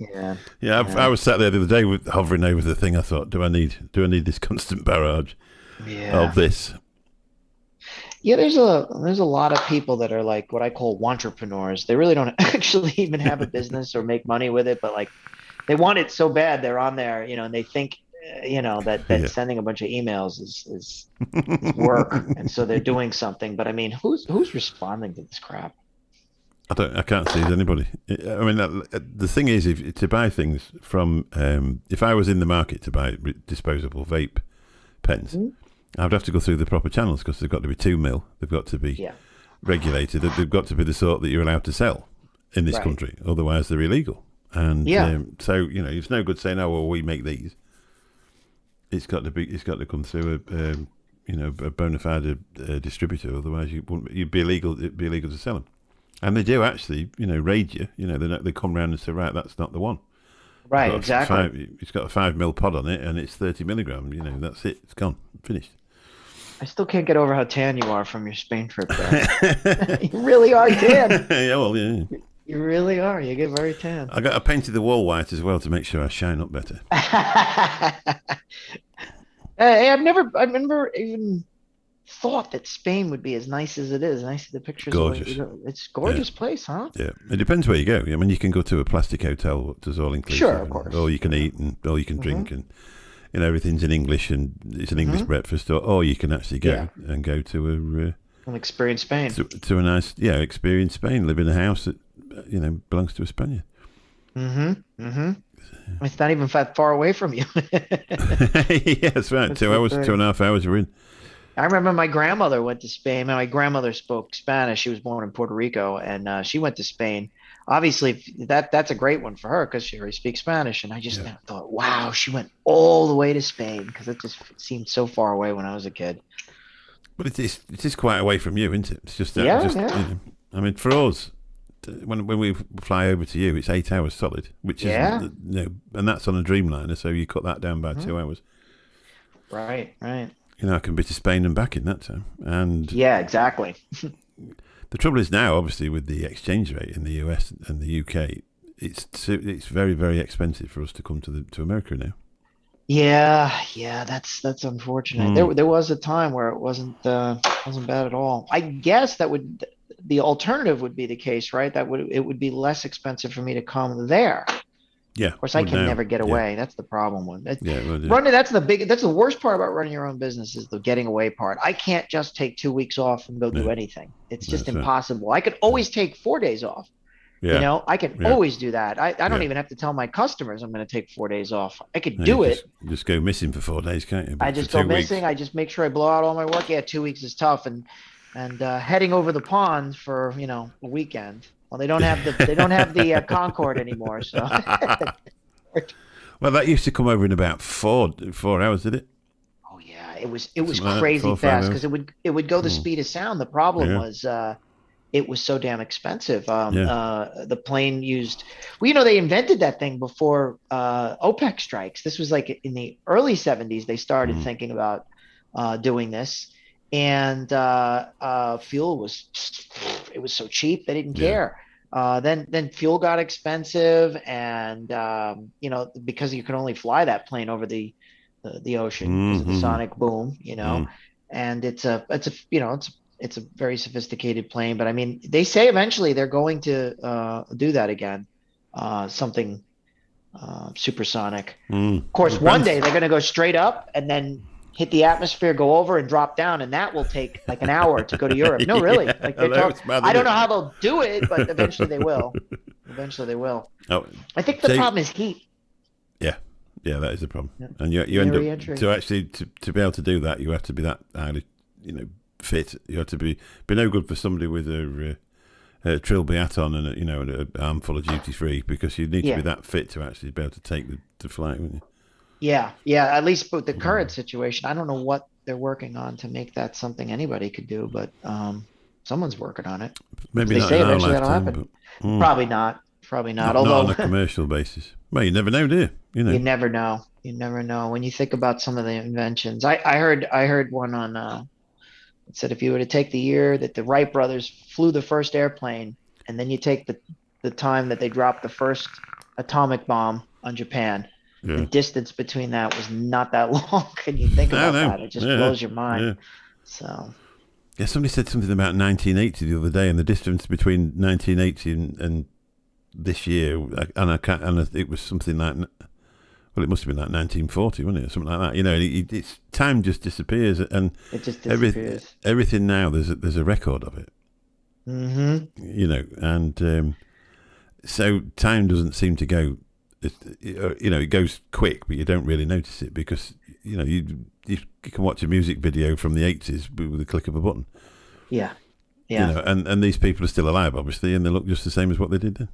Yeah. I was sat there the other day hovering over the thing. I thought, do I need this constant barrage of this? Yeah, there's a lot of people that are like what I call wantrepreneurs. They really don't actually even have a business or make money with it, but like they want it so bad they're on there, and they think that sending a bunch of emails is work, and so they're doing something. But I mean, who's responding to this crap? I can't see anybody. I mean, the thing is, if to buy things from, if I was in the market to buy disposable vape pens, I'd have to go through the proper channels because they've got to be 2 mil. They've got to be regulated. They've got to be the sort that you're allowed to sell in this country. Otherwise, they're illegal. And so it's no good saying, "Oh, well, we make these." It's got to come through a bona fide distributor. Otherwise, you'd be illegal. It'd be illegal to sell them. And they do actually, raid you. They come round and say, "Right, that's not the one." Right, exactly. It's got a 5 mil pod on it, and it's 30 milligram. That's it. It's gone, finished. I still can't get over how tan you are from your Spain trip there. You really are tan. Yeah, well, yeah. You really are. You get very tan. I painted the wall white as well to make sure I shine up better. Hey, I've never even thought that Spain would be as nice as it is. And I see the pictures. Gorgeous. It's a gorgeous place, huh? Yeah, it depends where you go. I mean, you can go to a plastic hotel that does all inclusive. Sure, of course. Or you can eat and all you can drink, and everything's in English and it's an English breakfast. Or you can actually go to An experience Spain. to a nice experience Spain. Live in a house that belongs to a Spaniard. It's not even that far away from you. Yeah, that's right. That's 2 hours, the thing. 2.5 hours we're in. I remember my grandmother went to Spain. My grandmother spoke Spanish. She was born in Puerto Rico, and she went to Spain. Obviously, that's a great one for her because she already speaks Spanish. And I just thought, wow, she went all the way to Spain because it just seemed so far away when I was a kid. But it is quite away from you, isn't it? It's just I mean, for us, when we fly over to you, it's 8 hours solid, which is and that's on a Dreamliner, so you cut that down by 2 hours. Right. I can be to Spain and back in that time. And yeah, exactly. the trouble is now, obviously, with the exchange rate in the US and the UK, it's very, very expensive for us to come to America now. Yeah, that's unfortunate. There was a time where it wasn't bad at all. I guess the alternative would be the case, right? It would be less expensive for me to come there. Yeah. Of course, I can never get away. That's the problem with it. Running. That's the worst part about running your own business is the getting away part. I can't just take 2 weeks off and go do anything. It's just impossible. I could always take 4 days off. Yeah. I can always do that. I don't even have to tell my customers I'm going to take 4 days off. I could do it. Just go missing for 4 days, can't you? I just go missing. I just make sure I blow out all my work. Yeah, 2 weeks is tough, and heading over the pond for a weekend. Well, they don't have the Concorde anymore, so. Well, that used to come over in about 4 hours, did it? Oh yeah, it was crazy fast because it would go the speed of sound. The problem was it was so damn expensive. The plane used. Well, they invented that thing before OPEC strikes. This was like in the early 70s. They started thinking about doing this. And fuel was so cheap they didn't care. Then fuel got expensive, and because you can only fly that plane over the ocean because of the sonic boom, and it's a very sophisticated plane. But I mean, they say eventually they're going to do that again, something supersonic. Of course, one day they're going to go straight up and then hit the atmosphere, go over and drop down, and that will take like an hour to go to Europe. No, really. Like I don't know how they'll do it, but eventually they will. Oh, I think the problem is heat. Yeah, that is the problem. Yeah. And you end up to actually to be able to do that, you have to be that highly, fit. You have to be no good for somebody with a trilby hat on and an armful of duty free, because you need to be that fit to actually be able to take the flight, wouldn't you? Yeah. At least with the current situation, I don't know what they're working on to make that something anybody could do, but someone's working on it. Maybe not in our lifetime, but Probably not. Although not on a commercial basis. Well, you never know, do you? You never know. When you think about some of the inventions, I heard one on. It said if you were to take the year that the Wright brothers flew the first airplane, and then you take the time that they dropped the first atomic bomb on Japan. Yeah. The distance between that was not that long. Can you think about that? It just blows your mind. Yeah. So. Yeah, somebody said something about 1980 the other day, and the distance between 1980 and this year, and it was something like, well, it must have been like 1940, wasn't it, or something like that. It's time just disappears, and it just disappears. Everything now there's a record of it. Mm-hmm. And so time doesn't seem to go. It goes quick, but you don't really notice it because you can watch a music video from the 80s with the click of a button. Yeah. Yeah. And these people are still alive, obviously, and they look just the same as what they did then.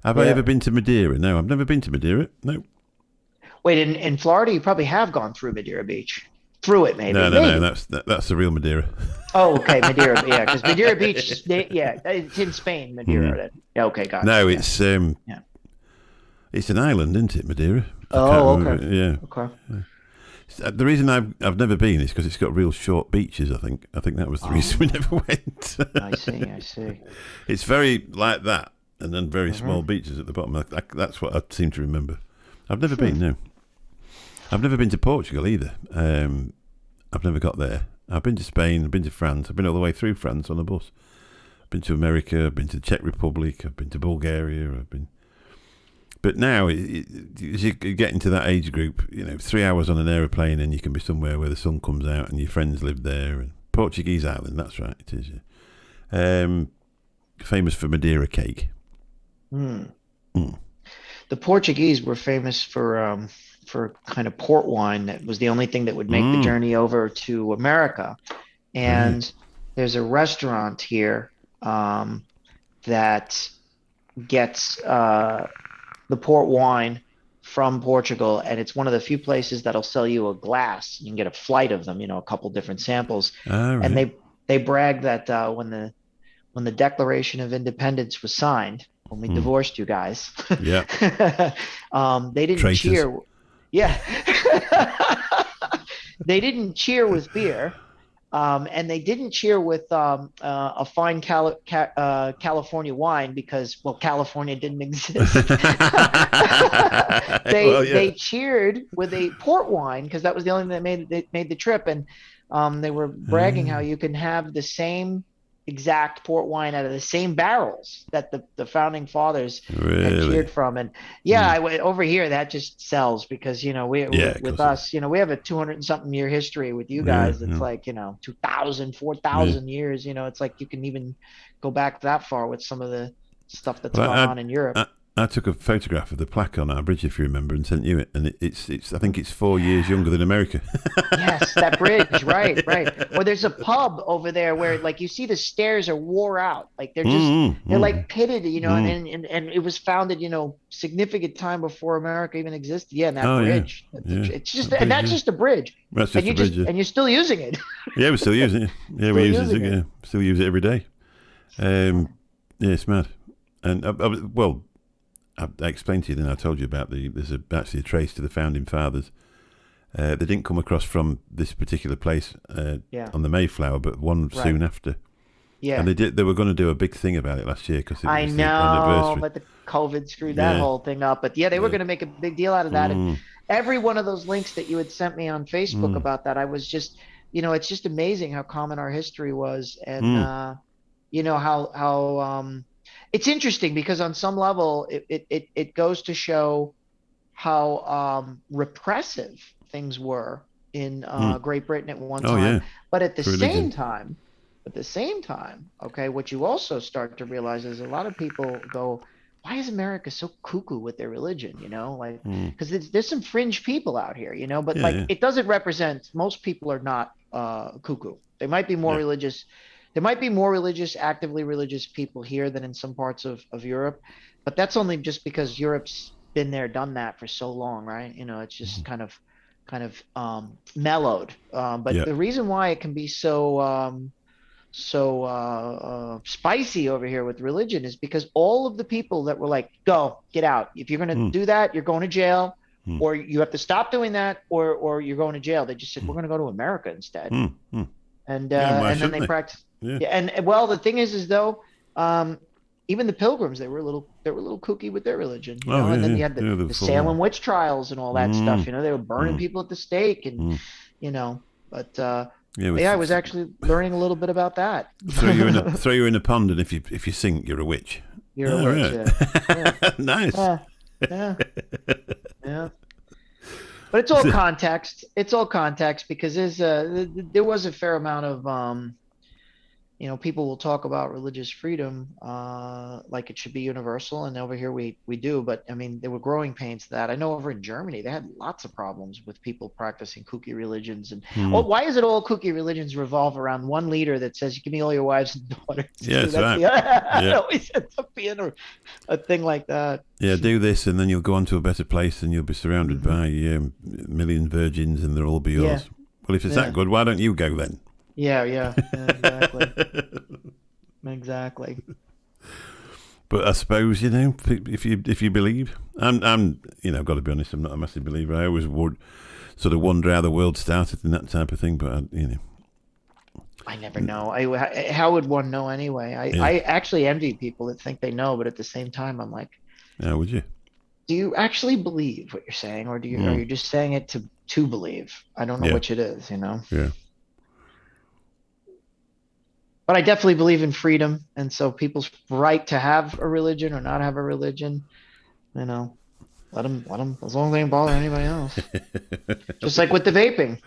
Have I Yeah. ever been to Madeira? No, I've never been to Madeira. No. Wait, in Florida, you probably have gone through Madeira Beach. Through it, maybe. No. Maybe. That's the real Madeira. Oh, okay, Madeira. Yeah, because Madeira Beach, it's in Spain, Madeira. Then. Yeah, okay, gotcha. No, yeah. It's an island, isn't it, Madeira? Oh, okay. Yeah. Okay. The reason I've never been is because it's got real short beaches. I think that was the reason we never went. I see. It's very like that, and then very Mm-hmm. small beaches at the bottom. That's what I seem to remember. I've never been. No, I've never been to Portugal either. I've never got there. I've been to Spain. I've been to France. I've been all the way through France on a bus. I've been to America. I've been to the Czech Republic. I've been to Bulgaria. But now, as you get into that age group, 3 hours on an aeroplane and you can be somewhere where the sun comes out and your friends live there. And Portuguese island, that's right, it is. Yeah. Famous for Madeira cake. The Portuguese were famous for kind of port wine. That was the only thing that would make the journey over to America. And there's a restaurant here that gets the port wine from Portugal, and it's one of the few places that'll sell you a glass. You can get a flight of them, a couple different samples. Right. And they brag that when the Declaration of Independence was signed, when we divorced you guys, Yeah. they didn't Traitors. cheer. Yeah. They didn't cheer with beer. And they didn't cheer with a fine California wine because, well, California didn't exist. They cheered with a port wine because that was the only thing that made the trip. And they were bragging how you can have the same exact port wine out of the same barrels that the founding fathers had cheered from. And I went over here, that just sells because with us, we have a 200 and something year history with you guys. It's like 2,000 4,000 years. It's like you can even go back that far with some of the stuff that's gone on in Europe. I took a photograph of the plaque on our bridge, if you remember, and sent you it. And it's I think it's 4 years younger than America. Yes, that bridge, right. Or there's a pub over there where, like, you see the stairs are wore out, like they're just they're like pitted, and it was founded, significant time before America even existed. Yeah, and that bridge, it's just, and that's just a bridge. That's just a bridge, and you're still using it. Yeah, we're still using it. Yeah, we use it. Yeah, still use it every day. Yeah, it's mad. And I explained to you, then I told you about there's actually a trace to the founding fathers. They didn't come across from this particular place on the Mayflower, but one soon after. Yeah, and they were going to do a big thing about it last year because I know, but the COVID screwed that whole thing up. But they were going to make a big deal out of that. And every one of those links that you had sent me on Facebook about that, I was just, it's just amazing how common our history was, and how it's interesting because on some level it goes to show how repressive things were in Great Britain at one time. Yeah. But at the same time, okay, what you also start to realize is a lot of people go, why is America so cuckoo with their religion? Because there's some fringe people out here, but it doesn't represent, most people are not cuckoo. They might be more religious. There might be more actively religious people here than in some parts of Europe, but that's only just because Europe's been there, done that for so long, right? It's just kind of mellowed. But the reason why it can be so spicy over here with religion is because all of the people that were like, get out. If you're going to do that, you're going to jail, or you have to stop doing that, or you're going to jail. They just said, we're going to go to America instead. And then they practice. Yeah. And well, the thing is though, even the Pilgrims, they were a little kooky with their religion, and then you had the Salem witch trials and all that stuff. They were burning people at the stake, and but I was actually learning a little bit about that. Throw you in a pond, and if you sink, you're a witch. You're a witch. Right. Yeah. Nice. Yeah. But it's all context. It's all context because there was a fair amount of people will talk about religious freedom like it should be universal, and over here we do. But I mean, there were growing pains to that. I know over in Germany they had lots of problems with people practicing kooky religions. And Hmm. why is it all kooky religions revolve around one leader that says, "Give me all your wives and daughters"? Yeah, that's That's right. the it Yeah. always ends up being a thing like that. Yeah, do this, and then you'll go on to a better place, and you'll be surrounded Mhm. by a million virgins, and they'll all be Yeah, yours. Well, if it's yeah, that good, why don't you go then? yeah, exactly, exactly. But I suppose if you believe, I'm I've got to be honest, I'm not a massive believer. I always would sort of wonder how the world started and that type of thing. But I never know. How would one know anyway? yeah, I actually envy people that think they know, but at the same time, I'm like, how would you? do you actually believe what you're saying, or are Mm, you just saying it to believe? I don't know yeah, which it is, yeah, But I definitely believe in freedom, and so people's right to have a religion or not have a religion, you know, let them, as long as they don't bother anybody else. Just like with the vaping.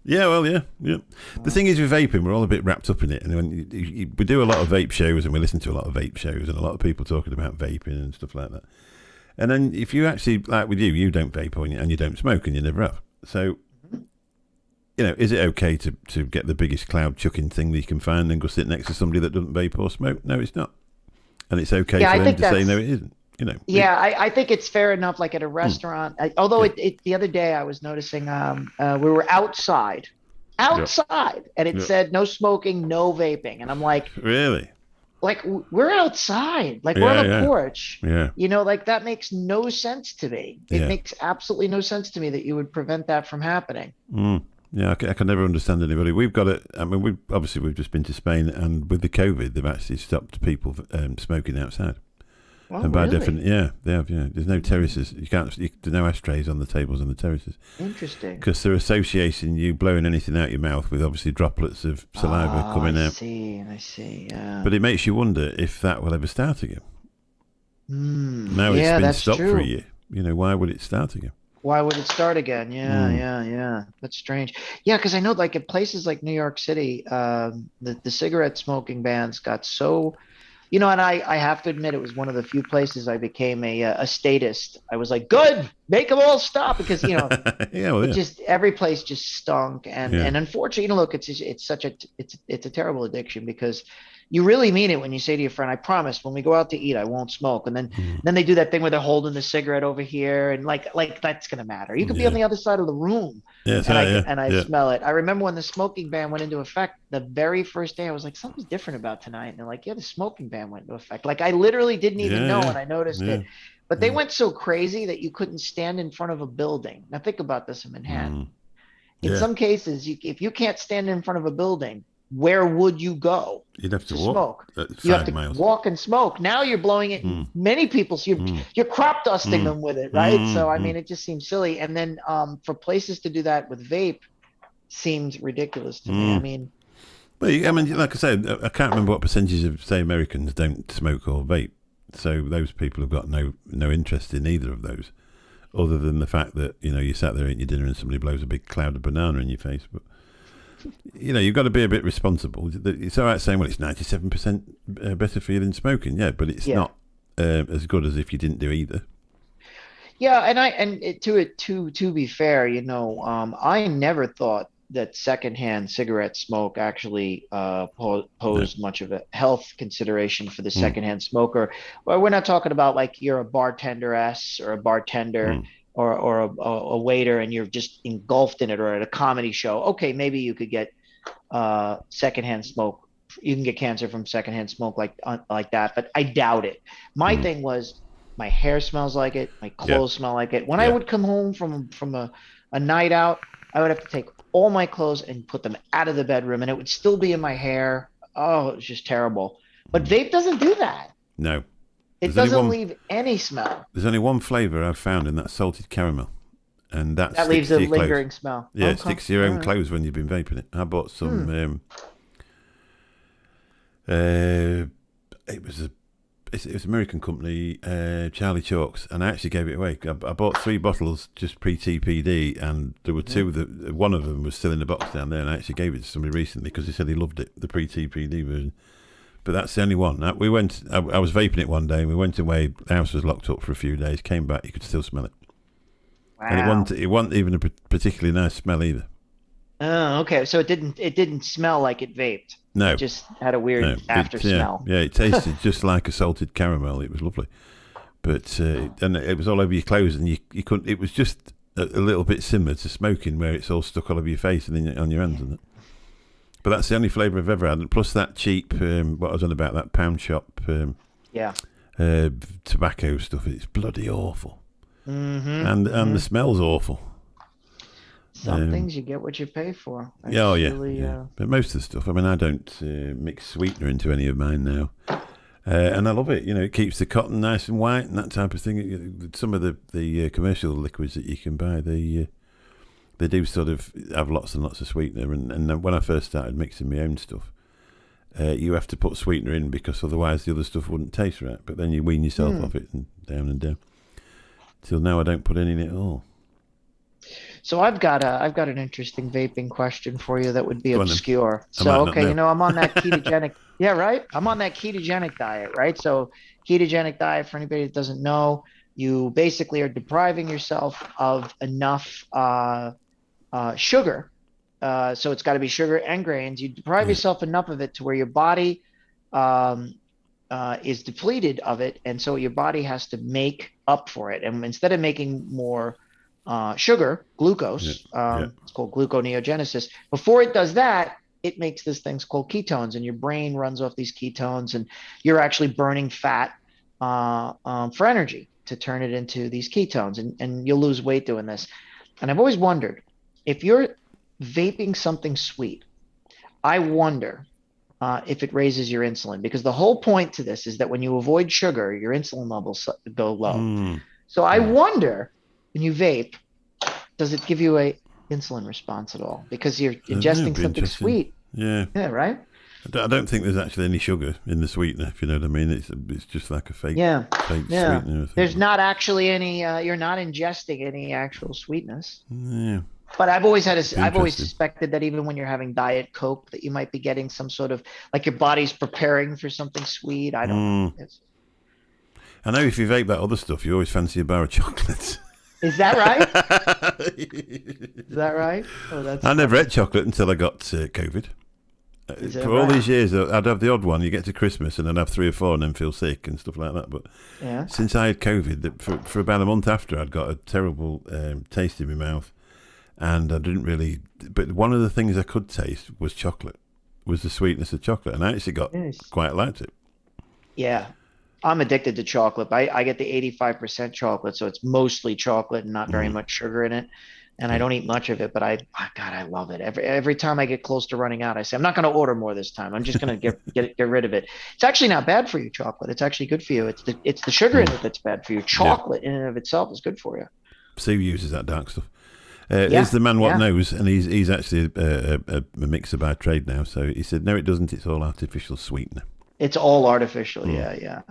yeah. Well, yeah, yeah. The thing is with vaping, we're all a bit wrapped up in it, and when we do a lot of vape shows, and we listen to a lot of vape shows, and a lot of people talking about vaping and stuff like that. And then if you actually, like with you don't vape and you don't smoke and you never have. So, is it okay to get the biggest cloud chucking thing that you can find and go sit next to somebody that doesn't vape or smoke? No, it's not. And it's okay Yeah, for I them think to say, that's no, it isn't. Yeah, I think it's fair enough. Like at a Mm, restaurant, although yeah, the other day I was noticing, we were yeah, outside, and it yeah. said no smoking, no vaping, and I'm Really? we're outside, like we're on Yeah, a yeah, porch, yeah, like that makes no sense to me. It yeah. makes absolutely no sense to me that you would prevent that from happening. Mm. Yeah, I can never understand anybody. We've got it. I mean, we've just been to Spain, and with the COVID, they've actually stopped people smoking outside. Oh, And by really? definition, yeah, they have. Yeah, there's no terraces. There's no ashtrays on the tables on the terraces Interesting. because they're associating you blowing anything out your mouth with obviously droplets of saliva Oh, coming out. I see. Yeah. But it makes you wonder if that will ever start again. Now it's Yeah, been that's stopped for a true. year. Why would it start again? Why would it start again? Yeah, Mm. yeah. That's strange. Yeah, because I know like in places like New York City, the cigarette smoking bans got so, and I have to admit it was one of the few places I became a statist. I was like, good, make them all stop because Yeah, well, it yeah, just every place just stunk, and yeah, unfortunately, look, it's such it's a terrible addiction because you really mean it when you say to your friend, I promise when we go out to eat I won't smoke, and then mm. then they do that thing where they're holding the cigarette over here, and like that's gonna matter. You could be on Yeah, the other side of the room, yeah, that's and right, yeah, I yeah, smell it. I remember when the smoking ban went into effect, the very first day I was like, something's different about tonight, and they're like, yeah, the smoking ban went into effect. Like I literally didn't even know, yeah, and I noticed yeah, it. But they yeah. went so crazy that you couldn't stand in front of a building. Now think about this in Mm. Manhattan. In Yeah. some cases, if you can't stand in front of a building, where would you go You'd have to to walk smoke? You have 5 to miles. walk and smoke. Now you're blowing it in Mm. many people's. Mm. You're crop dusting Mm. them with it, right? So Mm. I Mm. mean, it just seems silly. And then for places to do that with vape seems ridiculous to me. I Mm. mean, Well, I mean, like I said, I can't remember what percentage of, say, Americans don't smoke or vape. So those people have got no interest in either of those, other than the fact that you sat there eating your dinner and somebody blows a big cloud of banana in your face. But you've got to be a bit responsible. It's all right saying, well, it's 97% better for you than smoking, yeah, but it's yeah. not as good as if you didn't do either. Yeah, to be fair, I never thought that secondhand cigarette smoke actually No. posed much of a health consideration for the Mm. secondhand smoker. Well, we're not talking about like you're a bartenderess or a bartender Mm. or a waiter and you're just engulfed in it, or at a comedy show. Okay, maybe you could get secondhand smoke. You can get cancer from secondhand smoke like that, but I doubt it. My Mm. thing was my hair smells like it, my Yeah. clothes smell like it. When I Yeah. would come home from a night out, I would have to take all my clothes and put them out of the bedroom, and it would still be in my hair. Oh, it was just terrible. But vape doesn't do that. No. It There's only doesn't one. leave any smell. There's only one flavour I've found, and that's salted caramel, and that That sticks leaves a to your clothes. lingering smell. Yeah, it Okay, sticks to your all own right. clothes when you've been vaping it. I bought Hmm. some. Uh, it was it was an American company, Charlie Chalks, and I actually gave it away. I bought 3 bottles just pre-TPD, and there were 2 that one of them was still in the box down there, and I actually gave it to somebody recently because he said he loved it, the pre-TPD version. But that's the only one. I was vaping it one day, and we went away. The house was locked up for a few days. Came back, you could still smell it. Wow. And it wasn't even a particularly nice smell either. Oh, okay. So it didn't smell like it vaped. No, It just had a weird after smell. Yeah, it tasted just like a salted caramel. It was lovely, but and it was all over your clothes, and you couldn't. It was just a little bit similar to smoking, where it's all stuck all over your face and then on your hands, and but that's the only flavour I've ever had. And plus that cheap, what I was on about, that pound shop, tobacco stuff. It's bloody awful, and the smell's awful. Some things you get what you pay for. That's yeah. But most of the stuff, I mean, I don't mix sweetener into any of mine now. And I love it. You know, it keeps the cotton nice and white and that type of thing. Some of the commercial liquids that you can buy, they do sort of have lots and lots of sweetener. And when I first started mixing my own stuff, you have to put sweetener in because otherwise the other stuff wouldn't taste right. But then you wean yourself off it and down. Till now I don't put any in it at all. So I've got an interesting vaping question for you that would be obscure. I might So not know. okay, I'm on that ketogenic. Yeah, right. I'm on that ketogenic diet, right? So ketogenic diet, for anybody that doesn't know, you basically are depriving yourself of enough sugar. So it's got to be sugar and grains. You deprive yourself enough of it to where your body is depleted of it, and so your body has to make up for it. And instead of making more sugar, glucose, it's called gluconeogenesis. Before it does that, it makes this thing's called ketones, and your brain runs off these ketones, and you're actually burning fat for energy to turn it into these ketones, and you'll lose weight doing this. And I've always wondered, if you're vaping something sweet, I wonder if it raises your insulin, because the whole point to this is that when you avoid sugar, your insulin levels go low. So I wonder, when you vape, does it give you a insulin response at all? Because you're ingesting something sweet. Yeah, right? I don't think there's actually any sugar in the sweetener, if you know what I mean. It's just like a fake sweetener. There's not actually any, you're not ingesting any actual sweetness. Yeah. But I've always suspected that even when you're having Diet Coke, that you might be getting some sort of, like, your body's preparing for something sweet. I don't know. I know if you vape that other stuff, you always fancy a bar of chocolates. Is that right? Is that right? Oh, I never ate chocolate until I got COVID. For all these years, I'd have the odd one. You get to Christmas and I'd have 3 or 4 and then feel sick and stuff like that. But since I had COVID, for about a month after, I'd got a terrible taste in my mouth. And I didn't really, but one of the things I could taste was chocolate, was the sweetness of chocolate. And I actually quite liked it. Yeah. I'm addicted to chocolate. I get the 85% chocolate, so it's mostly chocolate and not very much sugar in it. And I don't eat much of it, but I love it. Every time I get close to running out, I say, I'm not going to order more this time. I'm just going to get rid of it. It's actually not bad for you, chocolate. It's actually good for you. It's the sugar in it that's bad for you. Chocolate in and of itself is good for you. Sue uses that dark stuff. Here's the man what knows, and he's actually a mixer by trade now. So he said, no, it doesn't. It's all artificial sweetener. It's all artificial. Yeah.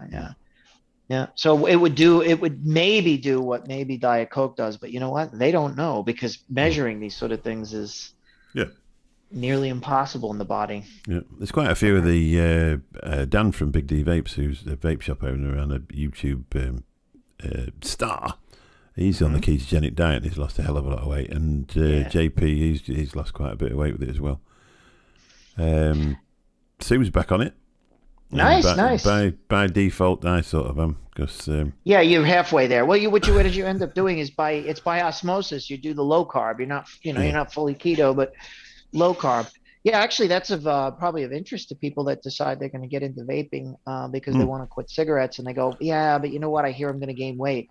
So it would maybe do what maybe Diet Coke does, but you know what? They don't know, because measuring these sort of things is nearly impossible in the body. Yeah, there's quite a few of the Dan from Big D Vapes, who's a vape shop owner and a YouTube star. He's on the ketogenic diet. He's lost a hell of a lot of weight, and JP, he's lost quite a bit of weight with it as well. Sue's back on it. Nice. By default, I sort of am, because you're halfway there. Well, what you end up doing is by osmosis. You do the low carb. You're not you're not fully keto, but low carb. Yeah, actually, that's probably of interest to people that decide they're going to get into vaping because they want to quit cigarettes, and they go, but you know what? I hear I'm going to gain weight.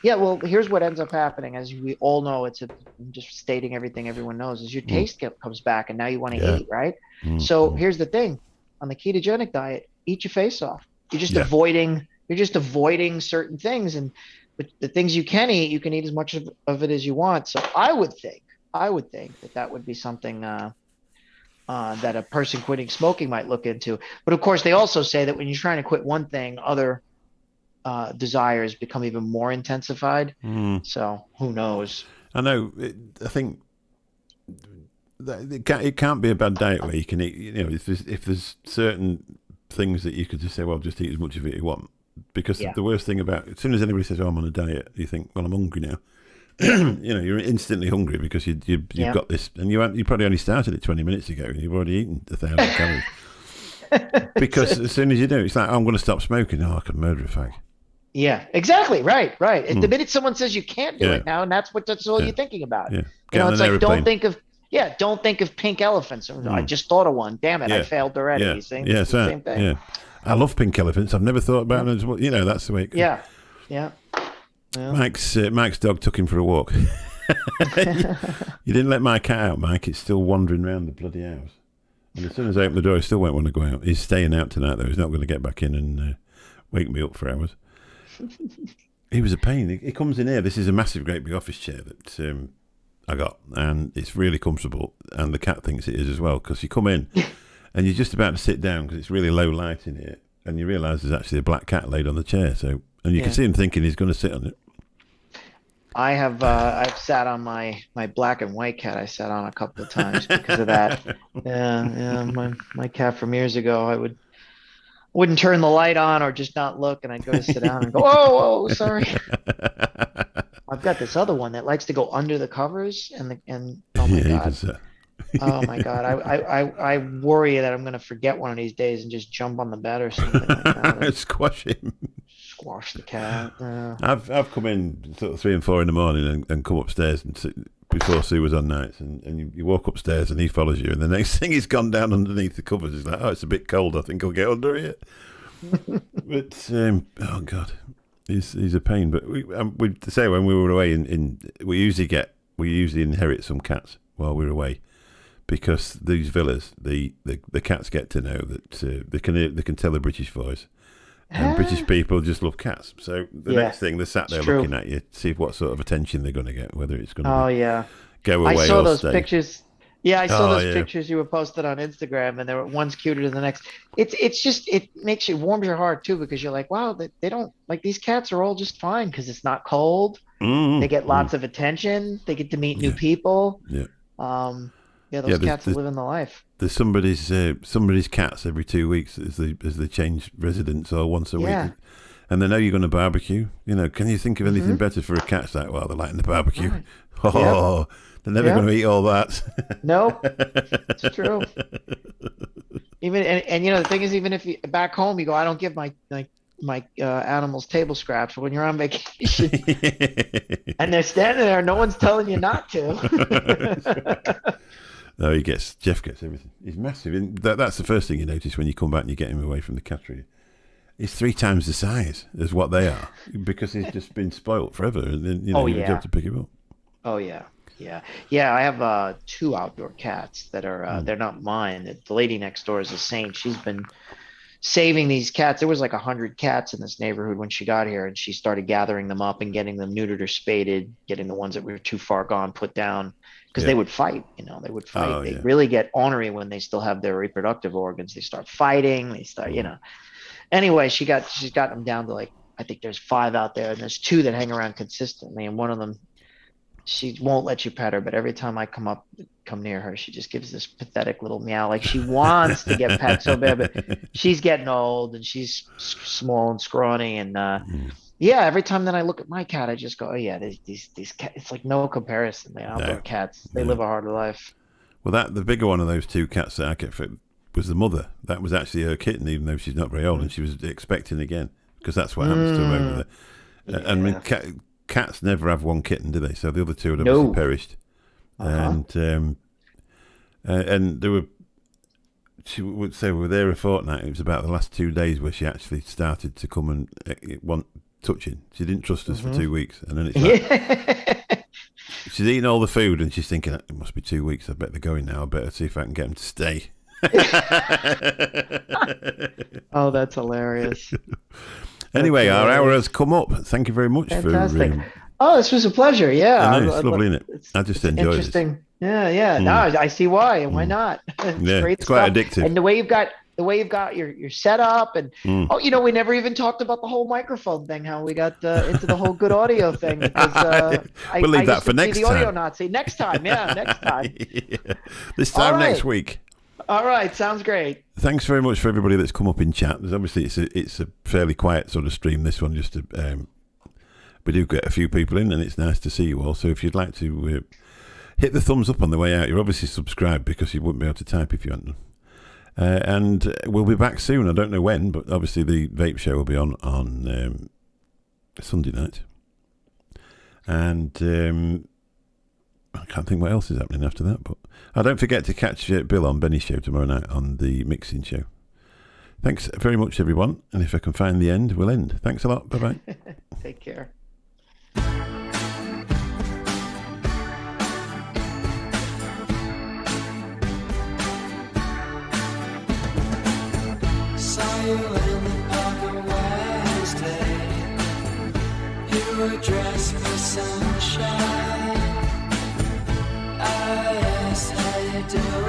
Yeah, well, here's what ends up happening. As we all know, I'm just stating everything everyone knows, is your taste comes back, and now you want to eat, right? So here's the thing. On the ketogenic diet, eat your face off. You're just avoiding certain things, but the things you can eat as much of it as you want. So I would think that would be something that a person quitting smoking might look into. But of course, they also say that when you're trying to quit one thing, other desires become even more intensified. So who knows? I know. I think that it can't be a bad diet where you can eat. You know, if there's certain things that you could just say, well, just eat as much of it you want. Because the worst thing about, as soon as anybody says, oh, I'm on a diet, you think, well, I'm hungry now. You know, you're instantly hungry because you've got this, and you probably only started it 20 minutes ago, and you've already eaten 1,000 calories. Because as soon as you do, it's like, oh, I'm going to stop smoking. Oh, I could murder a fag. Yeah, exactly. Right. And the minute someone says you can't do it now, and that's all you're thinking about. Yeah. You know, it's like, don't think of pink elephants. I just thought of one. Damn it, I failed already. Yeah. You see? Yeah, it's the same thing. Yeah. I love pink elephants. I've never thought about them as well. You know, that's the way it goes. Yeah. Mike's dog took him for a walk. You didn't let my cat out, Mike. It's still wandering around the bloody house. And as soon as I open the door, he still won't want to go out. He's staying out tonight, though. He's not going to get back in and wake me up for hours. He was a pain. He comes in here. This is a massive, great big office chair that I got, and it's really comfortable. And the cat thinks it is as well, because you come in and you're just about to sit down because it's really low light in here, and you realise there's actually a black cat laid on the chair. So, and you can see him thinking he's going to sit on it. I have I've sat on my black and white cat. I sat on a couple of times because of that. Yeah. My cat from years ago, I wouldn't turn the light on or just not look, and I'd go to sit down and go, oh, sorry. I've got this other one that likes to go under the covers, and oh my God. Oh my God. I worry that I'm going to forget one of these days and just jump on the bed or something like that. Squash him. Squash the cat. I've come in sort of 3 and 4 in the morning and come upstairs and sit before Sue was on nights, and you walk upstairs and he follows you, and the next thing he's gone down underneath the covers. He's like, oh, it's a bit cold. I think I'll get under here. But oh God, he's a pain. But we say when we were away we usually inherit some cats while we're away, because these villas, the cats get to know that they can tell a British voice. And British people just love cats. So the next thing, they're sat there looking at you to see what sort of attention they're going to get, whether it's going to go away or stay. I saw those pictures. Yeah, I saw those pictures you were posted on Instagram, and they were one's cuter than the next. It's just, it warms your heart too, because you're like, wow, they don't, like, these cats are all just fine because it's not cold. They get lots of attention. They get to meet new people. Those cats are living the life. There's somebody's cats every 2 weeks as they change residents, or once a week, and they know you're going to barbecue. You know, can you think of anything better for a cat? It's like, well, they're liking the barbecue. Right. Oh, they're never going to eat all that. Nope, it's true. Even and you know, the thing is, even if you back home you go, I don't give my animals table scraps. When you're on vacation and they're standing there, no one's telling you not to. No, Jeff gets everything. He's massive. And that's the first thing you notice when you come back and you get him away from the cattery. He's 3 times the size as what they are, because he's just been spoilt forever. And then, you have to pick him up. Oh yeah. I have 2 outdoor cats that are they're not mine. The lady next door is a saint. She's been saving these cats. There was like 100 cats in this neighborhood when she got here, and she started gathering them up and getting them neutered or spaded, getting the ones that were too far gone put down. Because they would fight, they would fight. Oh, they really get ornery when they still have their reproductive organs. They start fighting. They start, Anyway, she's got them down to, like, I think there's 5 out there, and there's 2 that hang around consistently. And one of them, she won't let you pet her, but every time I come near her, she just gives this pathetic little meow, like she wants to get pet so bad. But she's getting old, and she's small and scrawny, and every time that I look at my cat, I just go, oh yeah, these cats, it's like no comparison. The outdoor cats, they live a harder life. Well, the bigger one of those 2 cats that I kept was the mother. That was actually her kitten, even though she's not very old, and she was expecting again, because that's what happens to them over there. I mean, cats never have one kitten, do they? So the other 2 had obviously perished. And there were, she would say we were there a fortnight. It was about the last 2 days where she actually started to come and want touching. She didn't trust us for 2 weeks, and then it's like she's eating all the food, and she's thinking, it must be 2 weeks. I bet they're going now. I better see if I can get them to stay. Oh, that's hilarious. Anyway, our hour has come up. Thank you very much. Fantastic. Oh, this was a pleasure. Yeah, I know, it's lovely, isn't it? I just enjoy it. Interesting. Yeah. No, I see why, and why not? It's great. It's quite addictive. And the way you've got the way you've got your setup, and oh, we never even talked about the whole microphone thing. How we got into the whole good audio thing, because We'll leave that used for to be next the audio time. Nazi. Next time, yeah, next time. Yeah. This time All right. next week. All right, sounds great. Thanks very much for everybody that's come up in chat. There's obviously it's a fairly quiet sort of stream, this one, just to, we do get a few people in, and it's nice to see you all. So if you'd like to hit the thumbs up on the way out, you're obviously subscribed, because you wouldn't be able to type if you hadn't. And we'll be back soon. I don't know when, but obviously the vape show will be on Sunday night. And I can't think what else is happening after that. But don't forget to catch Bill on Benny's show tomorrow night on the mixing show. Thanks very much, everyone. And if I can find the end, we'll end. Thanks a lot. Bye-bye. Take care. Saw you in the park on Wednesday. You were dressed for sunshine. I asked how you doing.